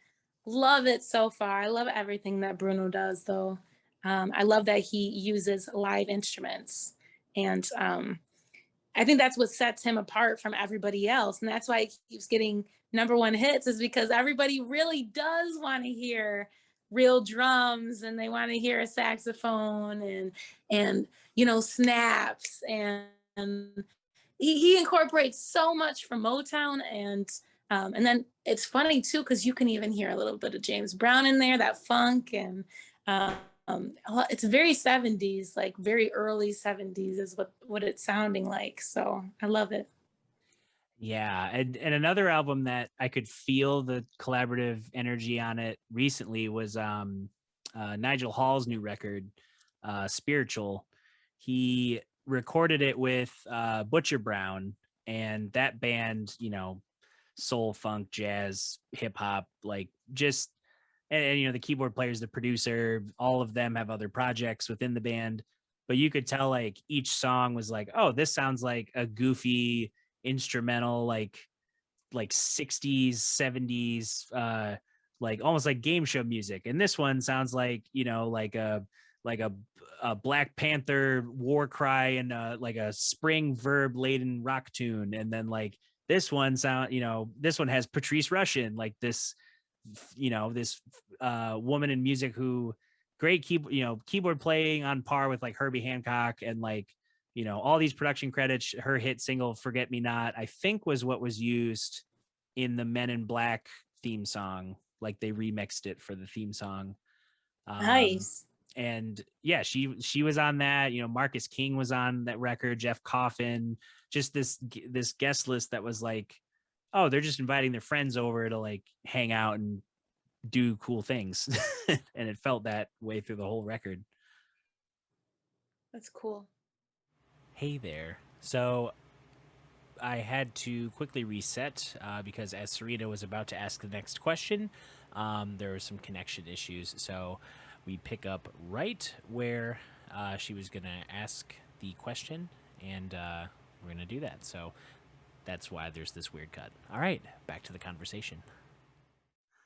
love it so far. I love everything that Bruno does, though. I love that he uses live instruments. And I think that's what sets him apart from everybody else. And that's why he keeps getting #1 hits, is because everybody really does want to hear real drums, and they want to hear a saxophone and snaps, and he incorporates so much from Motown, and then it's funny too, because you can even hear a little bit of James Brown in there, that funk, and it's very 70s, like very early 70s is what it's sounding like. So I love it. Yeah, and another album that I could feel the collaborative energy on it recently was Nigel Hall's new record, Spiritual. He recorded it with Butcher Brown, and that band, soul, funk, jazz, hip hop, like just and the keyboard player's the producer. All of them have other projects within the band, but you could tell like each song was like, oh, this sounds like a goofy instrumental, like 60s 70s like almost like game show music. And this one sounds like like a Black Panther war cry and like a spring verb laden rock tune. And then like this one this one has Patrice Rushen, like this this woman in music who great keyboard playing on par with like Herbie Hancock, and like all these production credits. Her hit single Forget Me Not, I think, was what was used in the Men in Black theme song. Like they remixed it for the theme song. Nice. And yeah, she was on that. Marcus King was on that record, Jeff Coffin, just this guest list that was like, oh, they're just inviting their friends over to like hang out and do cool things. And it felt that way through the whole record. That's cool. Hey there. So I had to quickly reset because as Sarena was about to ask the next question, there were some connection issues. So we pick up right where she was going to ask the question, and we're going to do that. So that's why there's this weird cut. All right, back to the conversation.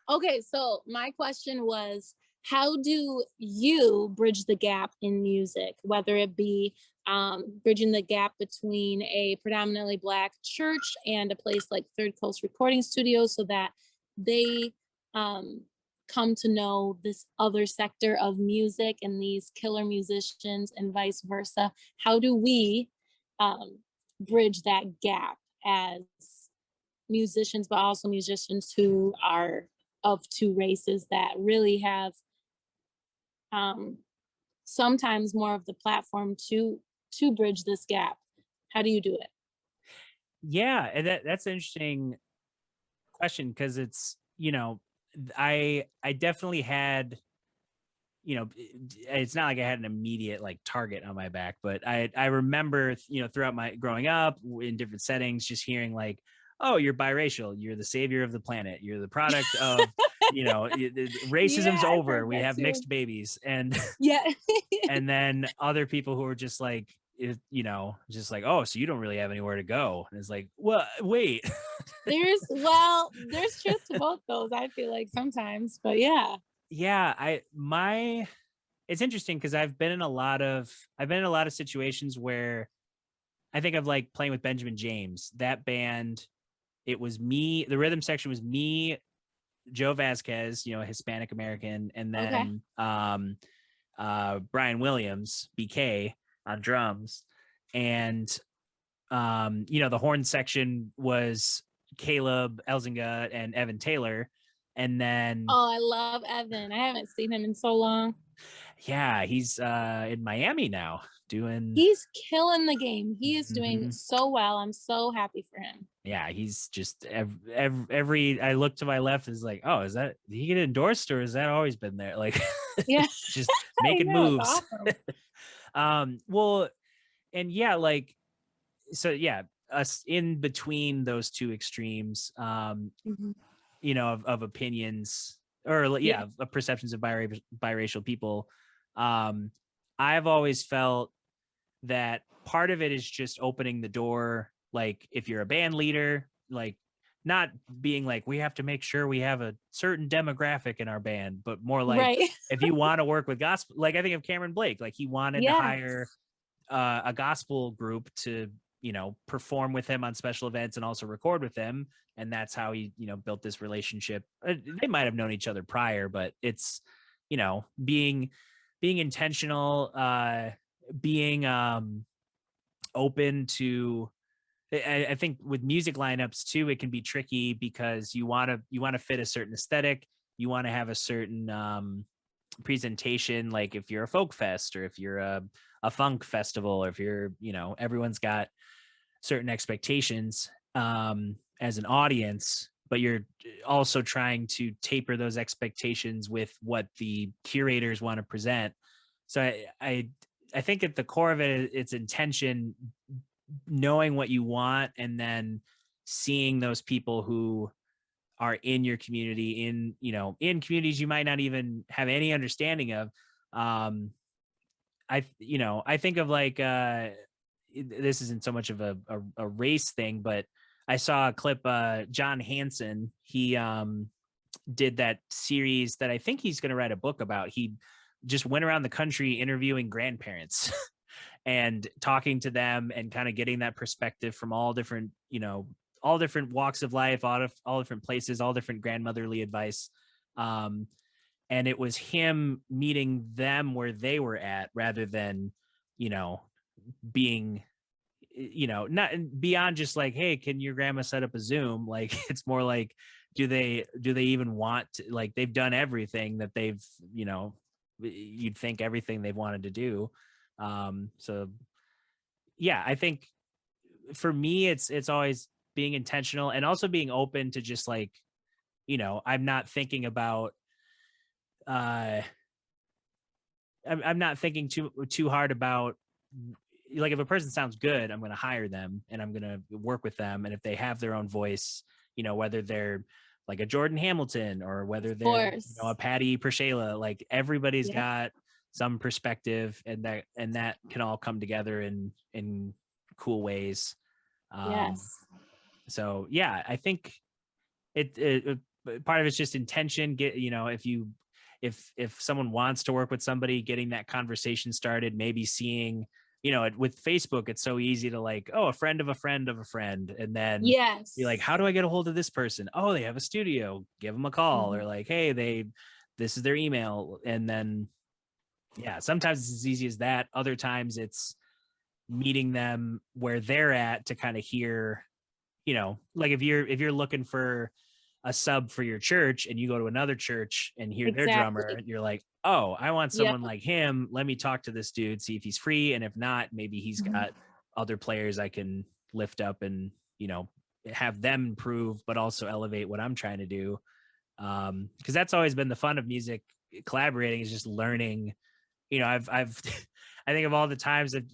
Okay, so my question was, how do you bridge the gap in music, whether it be bridging the gap between a predominantly Black church and a place like Third Coast Recording Studios, so that they come to know this other sector of music and these killer musicians, and vice versa? How do we bridge that gap as musicians, but also musicians who are of two races that really have sometimes more of the platform to bridge this gap? How do you do it? Yeah, and that's an interesting question, because it's I definitely had it's not like I had an immediate like target on my back, but I remember throughout my growing up in different settings just hearing like, oh, you're biracial, you're the savior of the planet, you're the product of racism's over, we have mixed babies. And yeah. and then other people who are just like just like, oh, so you don't really have anywhere to go. And it's like, well, wait. there's truth to both those, I feel like, sometimes, but yeah. Yeah, my it's interesting because I've been in a lot of situations where I think of like playing with Benjamin James. That band, it was me. The rhythm section was me, Joe Vasquez, a Hispanic American, and Okay. then Brian Williams, BK, on drums, and the horn section was Caleb Elzinga and Evan Taylor, and then Oh, I love Evan. I haven't seen him in so long. yeah, he's in Miami now doing. He's killing the game. He is doing Mhm. so well. I'm so happy for him. Yeah, he's just every I look to my left is like, oh, is that, did he get endorsed or has that always been there? Like, Yeah. just I making know, it's moves. awesome. Well, and yeah, like, so yeah, us in between those two extremes, Mhm. of opinions, or Yeah. of perceptions of biracial people. Um, I've always felt that part of it is just opening the door. Like if you're a band leader, like not being like, we have to make sure we have a certain demographic in our band, but more like Right. if you want to work with gospel, like I think of Cameron Blake, like he wanted to hire Yes. a gospel group to, perform with him on special events and also record with him. And that's how he, built this relationship. They might have known each other prior, but it's, being intentional, being open to, I think with music lineups too, it can be tricky because you want to fit a certain aesthetic. You want to have a certain presentation, like if you're a folk fest or if you're a funk festival, or if you're, everyone's got certain expectations as an audience, but you're also trying to taper those expectations with what the curators want to present. So I think at the core of it, it's intention, knowing what you want, and then seeing those people who are in your community, in communities you might not even have any understanding of. I think of like, this isn't so much of a race thing, but I saw a clip, John Hanson, he did that series that I think he's going to write a book about. He just went around the country interviewing grandparents and talking to them and kind of getting that perspective from all different, all different walks of life, all different places, all different grandmotherly advice. And it was him meeting them where they were at, rather than, you know, being, not beyond just like, hey, can your grandma set up a Zoom? Like, it's more like, do they even want to, like, they've done everything that they've, you'd think everything they've wanted to do. So yeah, I think for me, it's always being intentional and also being open to just like, I'm not thinking about, uh, I'm not thinking too hard about, like, if a person sounds good, I'm going to hire them and I'm going to work with them. And if they have their own voice, whether they're like a Jordan Hamilton or whether Of they're, course. a Patty Pershela, like everybody's Yep. got some perspective, and that can all come together in cool ways. Yes. So yeah, I think it part of it's just intention. Get, if someone wants to work with somebody, getting that conversation started, maybe seeing, with Facebook, it's so easy to like, oh, a friend of a friend of a friend. And then be like, Yes. how do I get a hold of this person? Oh, they have a studio, give them a call. Or Mhm. like, hey, this is their email. And then, yeah, sometimes it's as easy as that. Other times it's meeting them where they're at to kind of hear, like if you're looking for a sub for your church and you go to another church and hear their drummer, Exactly. you're like, oh, I want Yep. someone like him. Let me talk to this dude, see if he's free. And if not, maybe he's Mhm. got other players I can lift up and, have them improve, but also elevate what I'm trying to do. Because that's always been the fun of music collaborating, is just learning. I've I think of all the times that,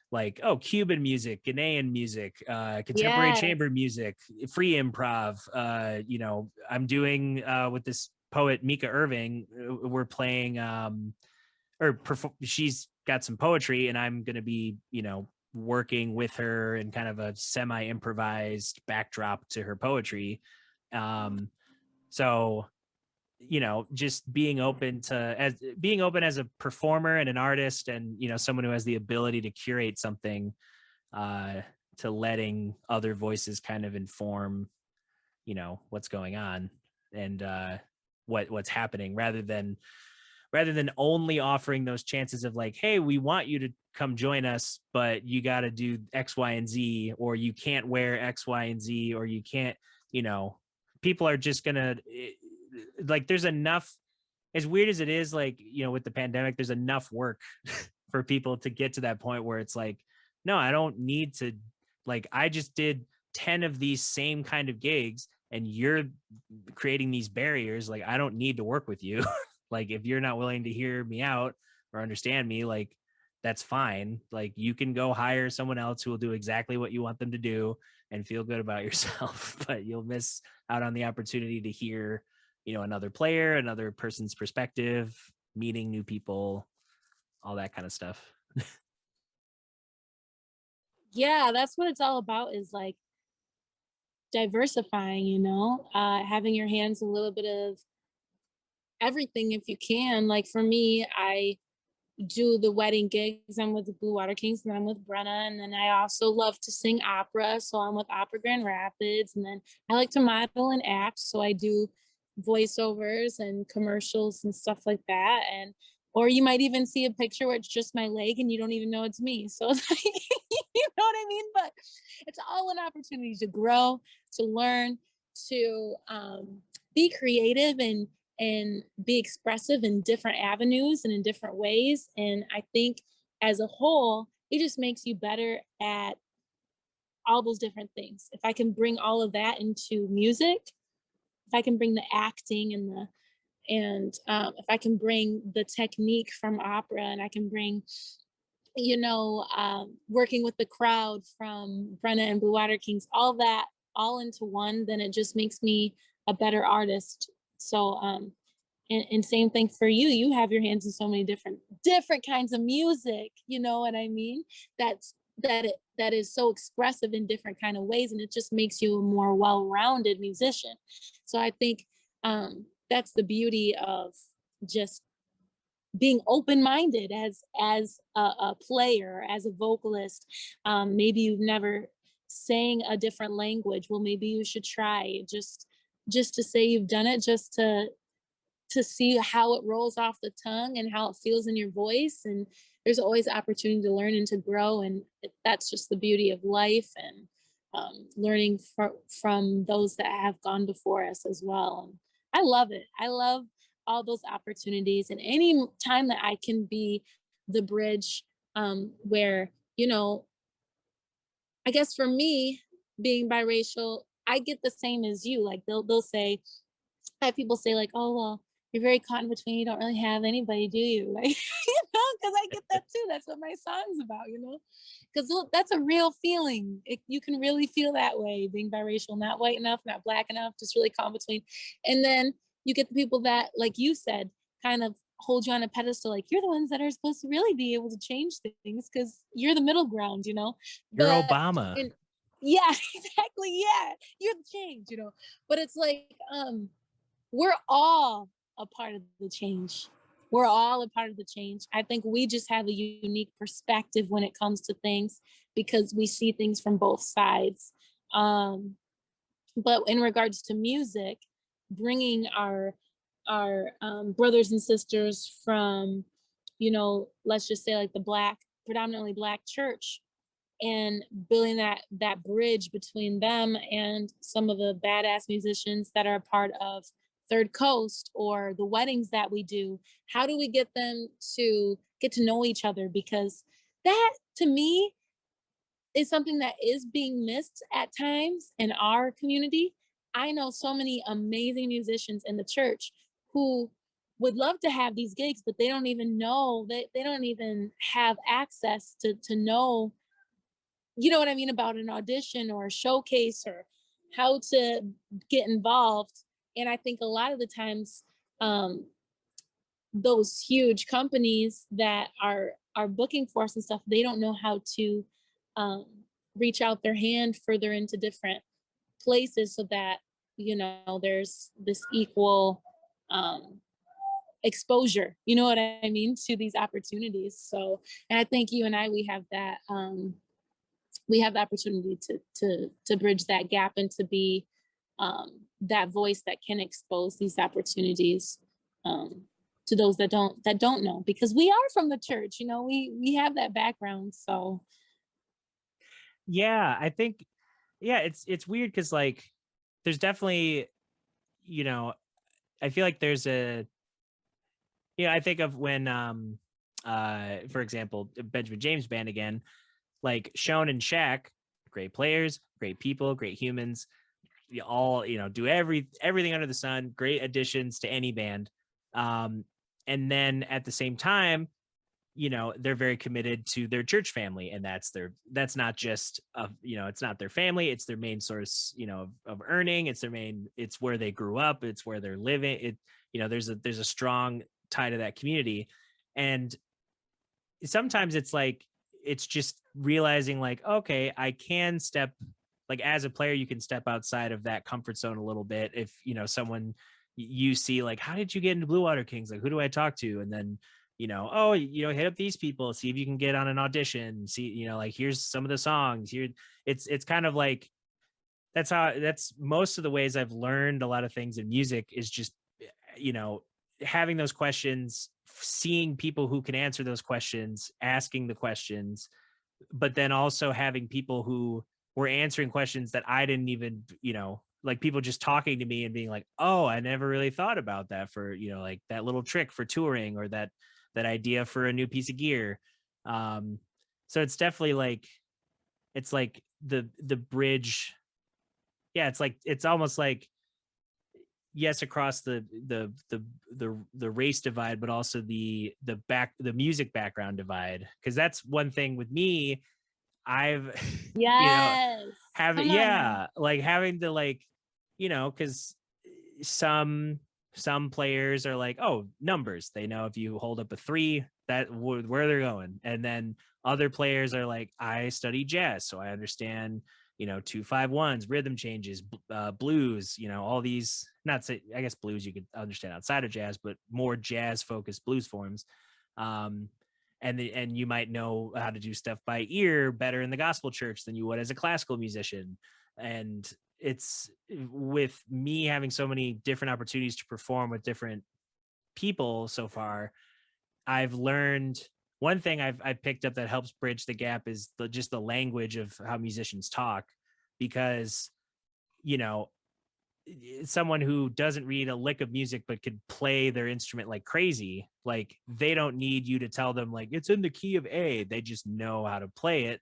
like, oh, Cuban music, Ghanaian music, contemporary Yes. chamber music, free improv. I'm doing with this poet Mika Irving. We're playing, she's got some poetry, and I'm going to be, working with her in kind of a semi improvised backdrop to her poetry. So just being open as a performer and an artist, and someone who has the ability to curate something, to letting other voices kind of inform what's going on, and what's happening, rather than only offering those chances of like, hey, we want you to come join us, but you got to do X, Y, and Z, or you can't wear X, Y, and Z, or you can't, people are just gonna, like, there's enough, as weird as it is, like, with the pandemic, there's enough work for people to get to that point where it's like, no, I don't need to, like, I just did 10 of these same kind of gigs and you're creating these barriers. Like, I don't need to work with you. Like, if you're not willing to hear me out or understand me, like, that's fine. Like, you can go hire someone else who will do exactly what you want them to do and feel good about yourself, but you'll miss out on the opportunity to hear, another player, another person's perspective, meeting new people, all that kind of stuff. Yeah, that's what it's all about, is like diversifying, having your hands a little bit of everything if you can. Like for me, I do the wedding gigs. I'm with the BlueWater Kings, and then I'm with Brenna. And then I also love to sing opera. So I'm with Opera Grand Rapids. And then I like to model and act. So I do voiceovers and commercials and stuff like that. And or you might even see a picture where it's just my leg and you don't even know it's me. So it's like, you know what I mean? But it's all an opportunity to grow, to learn, to be creative and be expressive in different avenues and in different ways. And I think as a whole, it just makes you better at all those different things. If I can bring all of that into music, if I can bring the acting and if I can bring the technique from opera, and I can bring, working with the crowd from Brenna and BlueWater Kings, all that all into one, then it just makes me a better artist. So and same thing for you. You have your hands in so many different kinds of music. You know what I mean? That is so expressive in different kind of ways, and it just makes you a more well-rounded musician. So I think that's the beauty of just being open-minded as a player, as a vocalist. Maybe you've never sang a different language. Well, maybe you should try just to say you've done it, just to see how it rolls off the tongue and how it feels in your voice. And there's always opportunity to learn and to grow. And that's just the beauty of life, and learning from those that have gone before us as well. And I love it. I love all those opportunities. And any time that I can be the bridge, where, I guess for me, being biracial, I get the same as you. Like they'll say, I have people say like, oh, well, you're very caught in between. You don't really have anybody, do you? Like, because I get that too. That's what my song's about, because that's a real feeling. You can really feel that way, being biracial, not white enough, not black enough, just really caught in between. And then you get the people that, like you said, kind of hold you on a pedestal, like you're the ones that are supposed to really be able to change things because you're the middle ground, You're But Obama. yeah, exactly. Yeah, you're the change, But it's like, we're all a part of the change. We're all a part of the change. I think we just have a unique perspective when it comes to things because we see things from both sides. But in regards to music, bringing our brothers and sisters from, let's just say like the predominantly black church, and building that bridge between them and some of the badass musicians that are a part of Third Coast or the weddings that we do. How do we get them to get to know each other? Because that, to me, is something that is being missed at times in our community. I know so many amazing musicians in the church who would love to have these gigs, but they don't even know that they don't even have access to know, you know what I mean, about an audition or a showcase or how to get involved. And I think a lot of the times, those huge companies that are booking for us and stuff, they don't know how to reach out their hand further into different places so that there's this equal exposure, you know what I mean, to these opportunities. So, and I think you and I, we have the opportunity to bridge that gap and to be that voice that can expose these opportunities to those that don't know, because we are from the church, you know, we have that background. So Yeah, I think, yeah, it's weird because like there's definitely, I feel like there's I think of when for example, Benjamin James band again, like Sean and Shaq, great players, great people, great humans, all do everything under the sun, great additions to any band. um and then at the same time, they're very committed to their church family, and that's not just it's not their family, it's their main source, of earning. It's where they grew up, it's where they're living. There's a strong tie to that community. And sometimes it's like, it's just realizing like, okay, I can step, like as a player, you can step outside of that comfort zone a little bit. If someone, you see like, how did you get into BlueWater Kings, like who do I talk to? And then oh, hit up these people, see if you can get on an audition, see, like here's some of the songs here. It's kind of like, that's most of the ways I've learned a lot of things in music, is just you know having those questions, seeing people who can answer those questions, asking the questions, but then also having people who were answering questions that I didn't even, like people just talking to me and being like, oh, I never really thought about that for, like that little trick for touring, or that idea for a new piece of gear. um so it's definitely like, it's like the bridge. Yeah, it's like, it's almost like, yes, across the race divide, but also the music background divide, because that's one thing with me. I've you know yes, having, come on now. yeah, like having to like, because some players are like, oh, numbers, they know if you hold up a three, that where they're going. And then other players are like, I study jazz, so I understand 2-5-1s, rhythm changes, blues, all these, not say, I guess blues you could understand outside of jazz, but more jazz focused blues forms. um and you might know how to do stuff by ear better in the gospel church than you would as a classical musician. And it's, with me having so many different opportunities to perform with different people so far, I've learned one thing I've picked up that helps bridge the gap is just the language of how musicians talk. Because you know someone who doesn't read a lick of music but could play their instrument like crazy, like they don't need you to tell them like it's in the key of A, they just know how to play it.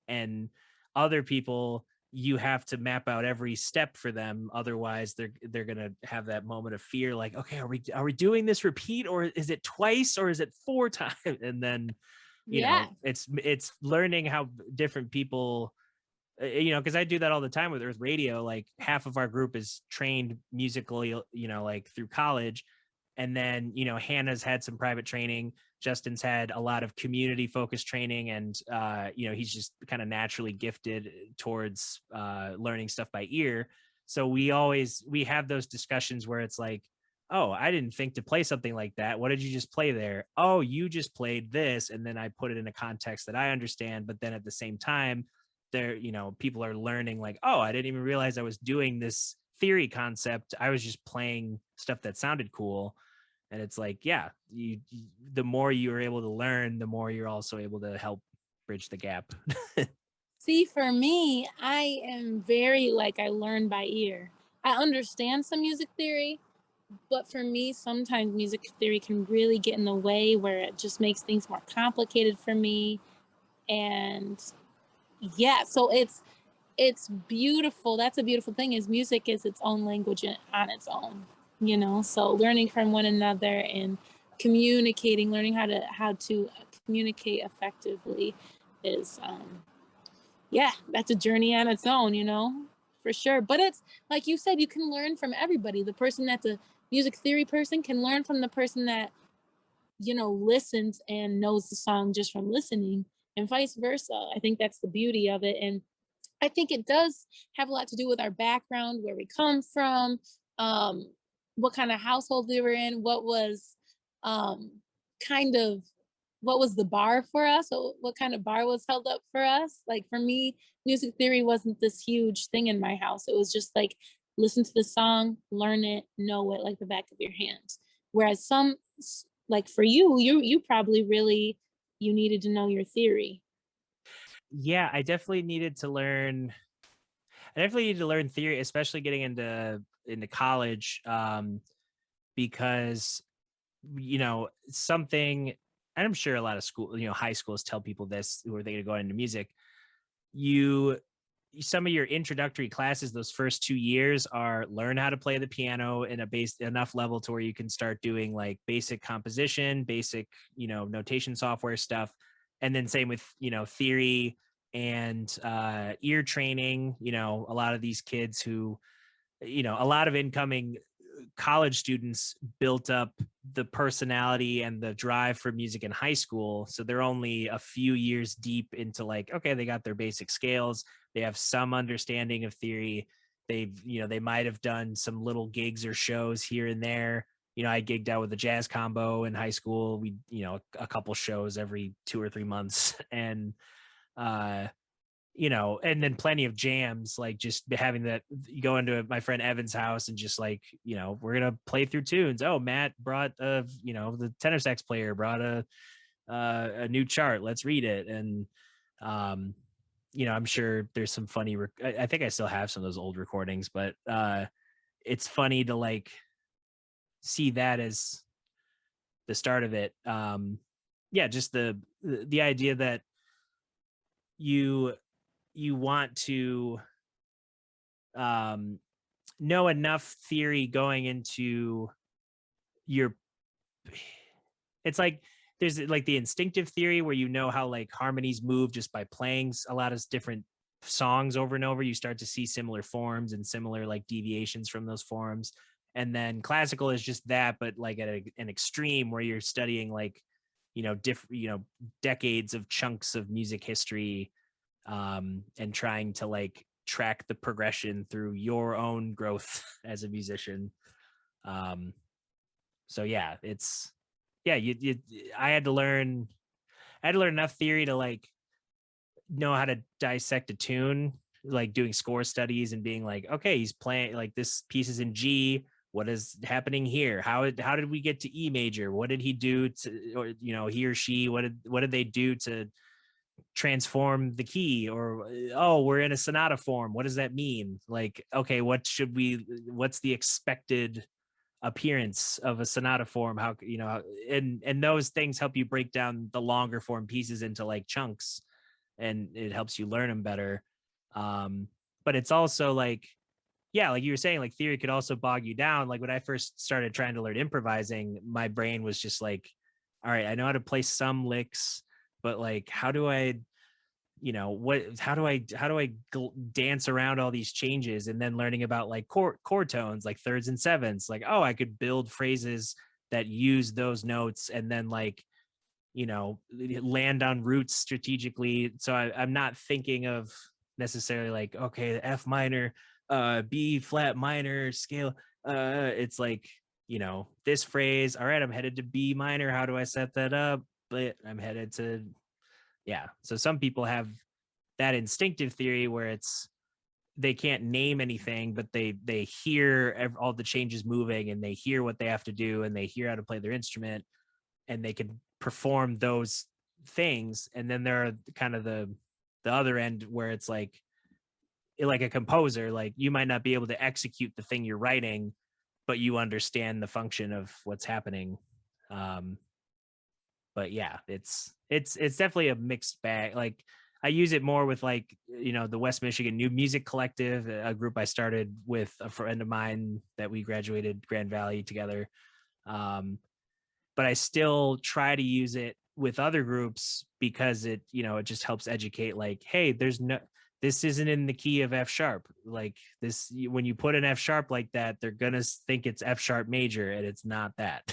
And other people, you have to map out every step for them, otherwise they're going to have that moment of fear, like, okay, are we doing this repeat, or is it twice, or is it 4 times? And then Yeah, it's learning how different people, because I do that all the time with Earth Radio. Like half of our group is trained musically, like through college. And then, Hannah's had some private training. Justin's had a lot of community focused training. And, he's just kind of naturally gifted towards learning stuff by ear. So we have those discussions where it's like, oh, I didn't think to play something like that. What did you just play there? Oh, you just played this. And then I put it in a context that I understand. But then at the same time, there, people are learning like, oh, I didn't even realize I was doing this theory concept, I was just playing stuff that sounded cool. And it's like, yeah, the more you're able to learn, the more you're also able to help bridge the gap. see, for me, I am very like, I learn by ear. I understand some music theory, but for me, sometimes music theory can really get in the way where it just makes things more complicated for me. And yeah, so it's beautiful. That's a beautiful thing, is music is its own language on its own, you know. So learning from one another and communicating, learning how to communicate effectively is yeah, that's a journey on its own, you know, for sure. But it's like you said, you can learn from everybody. The person that's a music theory person can learn from the person that, you know, listens and knows the song just from listening, and vice versa. I think that's the beauty of it. And I think it does have a lot to do with our background, where we come from, um, what kind of household we were in, what was kind of what was the bar for us, so what kind of bar was held up for us. Like for me, music theory wasn't this huge thing in my house. It was just like listen to the song, learn it, know it like the back of your hand. Whereas like for you, you probably really you needed to know your theory. Yeah, I definitely need to learn theory, especially getting into college, because something, and I'm sure a lot of high schools tell people this who are thinking of going into music. You Some of your introductory classes those first 2 years are learn how to play the piano in a base enough level to where you can start doing like basic composition, basic notation software stuff, and then same with theory and ear training. A lot of these kids who a lot of incoming college students built up the personality and the drive for music in high school. So they're only a few years deep into like, okay, they got their basic scales. They have some understanding of theory. They might have done some little gigs or shows here and there. I gigged out with a jazz combo in high school. We, a couple shows every 2 or 3 months. And, and then plenty of jams, like just having that, you go into my friend Evan's house and just like, we're going to play through tunes. Oh, Matt brought the tenor sax player brought a new chart. Let's read it. And, I'm sure there's some funny, I think I still have some of those old recordings, but it's funny to like see that as the start of it. Yeah, just the idea that you want to know enough theory going into your, it's like there's like the instinctive theory where how like harmonies move just by playing a lot of different songs over and over. You start to see similar forms and similar like deviations from those forms. And then classical is just that, but like at an extreme where you're studying like different decades of chunks of music history, and trying to like track the progression through your own growth as a musician. Um, so yeah, it's yeah, I had to learn enough theory to like know how to dissect a tune, like doing score studies and being like, okay, he's playing like this piece is in G. What is happening here? How did we get to E major? What did he do to, or he or she? What did they do to transform the key? Or oh, we're in a sonata form, what does that mean? Like, okay, what's the expected appearance of a sonata form? How and those things help you break down the longer form pieces into like chunks, and it helps you learn them better. But it's also like, yeah, like you were saying, like theory could also bog you down. Like when I first started trying to learn improvising, my brain was just like, all right, I know how to play some licks, but like how do I dance around all these changes? And then learning about like chord tones, like thirds and sevenths, like, oh, I could build phrases that use those notes and then like land on roots strategically. So I'm not thinking of necessarily like, okay, the F minor, B flat minor scale. It's like, this phrase, all right, I'm headed to B minor, how do I set that up? But I'm headed to, yeah. So some people have that instinctive theory where it's, they can't name anything, but they hear all the changes moving, and they hear what they have to do, and they hear how to play their instrument, and they can perform those things. And then there are kind of the other end where it's like a composer, like you might not be able to execute the thing you're writing, but you understand the function of what's happening. But yeah, it's definitely a mixed bag. Like I use it more with like the West Michigan New Music Collective, a group I started with a friend of mine that we graduated Grand Valley together. But I still try to use it with other groups because it just helps educate, like, hey, this isn't in the key of F sharp. Like this, when you put an F sharp like that, they're gonna think it's F sharp major, and it's not that.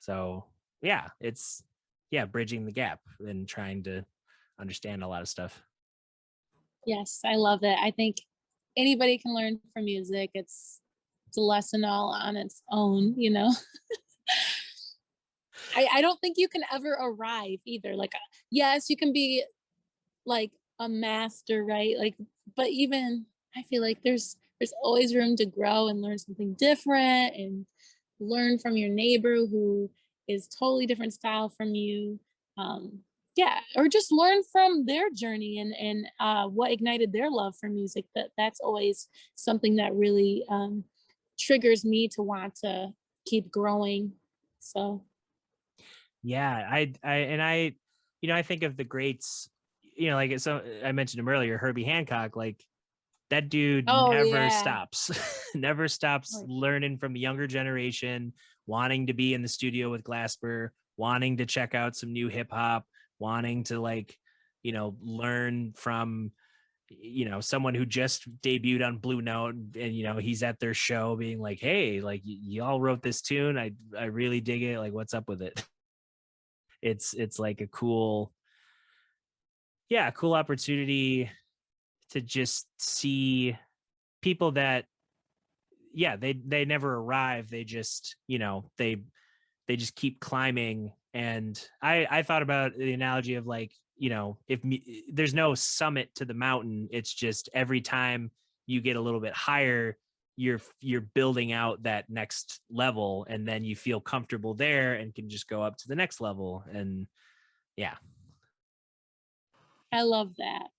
So yeah, it's bridging the gap and trying to understand a lot of stuff. Yes, I love it. I think anybody can learn from music. It's it's a lesson all on its own, you know. I don't think you can ever arrive either. Like, yes, you can be like a master, right? Like, but even I feel like there's always room to grow and learn something different and learn from your neighbor who is totally different style from you. Um, yeah, or just learn from their journey and what ignited their love for music. That's always something that really triggers me to want to keep growing. So Yeah, I I think of the greats, like so I mentioned him earlier, Herbie Hancock, like that dude oh never yeah. stops, never stops Like, learning from the younger generation, wanting to be in the studio with Glasper, wanting to check out some new hip hop, wanting to like, learn from, someone who just debuted on Blue Note and, he's at their show being like, hey, like y'all wrote this tune. I really dig it. Like, what's up with it? It's like a cool opportunity to just see people that they never arrive. They just they just keep climbing. And I thought about the analogy of like, if there's no summit to the mountain, it's just every time you get a little bit higher, you're building out that next level, and then you feel comfortable there and can just go up to the next level. And yeah. I love that.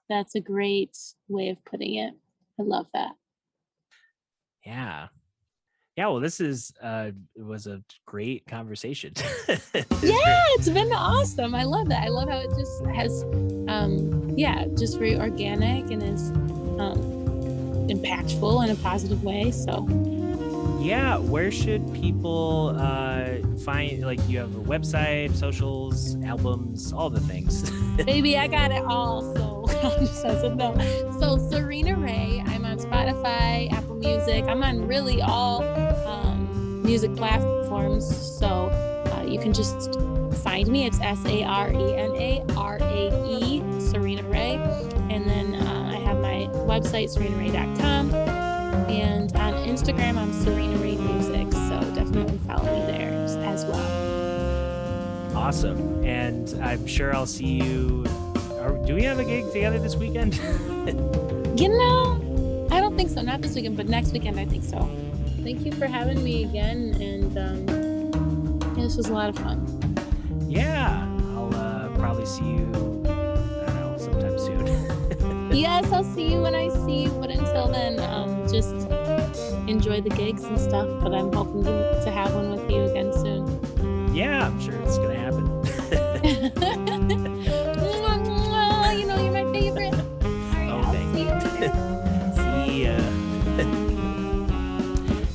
That's a great way of putting it. I love that. Yeah. Yeah, well, this was a great conversation. Yeah, it's been awesome. I love that. I love how it just has just very organic and is impactful in a positive way. So yeah, where should people find, like, you have a website, socials, albums, all the things? baby, I got it all. So no. So Sarena Rae, I'm on Spotify, Apple Music. I'm on really all music platforms. So you can just find me. It's SarenaRae, Sarena Rae. And then I have my website, serenarae.com. And on Instagram, I'm Sarena Rae Music. So definitely follow me there as well. Awesome. And I'm sure I'll see you. Do we have a gig together this weekend? I don't think so. Not this weekend, but next weekend, I think so. Thank you for having me again. And this was a lot of fun. Yeah. I'll probably see you, I don't know, sometime soon. Yes, I'll see you when I see you. But until then, just enjoy the gigs and stuff. But I'm hoping to have one with you again soon. Yeah, I'm sure it's going to happen. You know, you're my favorite. All right, I'll see you later. See ya.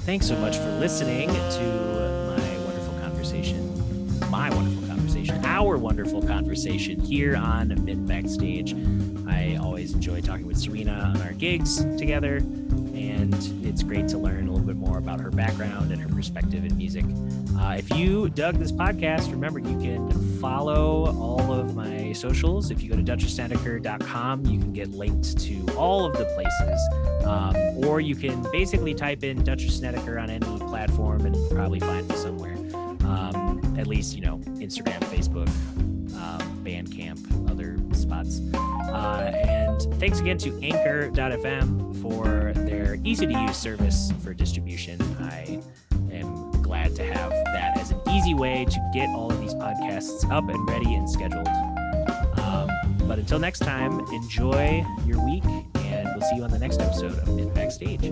Thanks so much for listening to our wonderful conversation here on Mitten Backstage. I always enjoy talking with Sarena on our gigs together, and it's great to learn a little bit more about her background and her perspective in music. If you dug this podcast, remember you can follow all of my socials. If you go to DuchessSnedeker.com, you can get linked to all of the places, or you can basically type in Duchess Snedeker on any platform and probably find me somewhere. At least, Instagram, Facebook, Bandcamp, other spots. And thanks again to Anchor.fm for their easy-to-use service for distribution. I am glad to have that as an easy way to get all of these podcasts up and ready and scheduled. But until next time, enjoy your week, and we'll see you on the next episode of Mitten Backstage.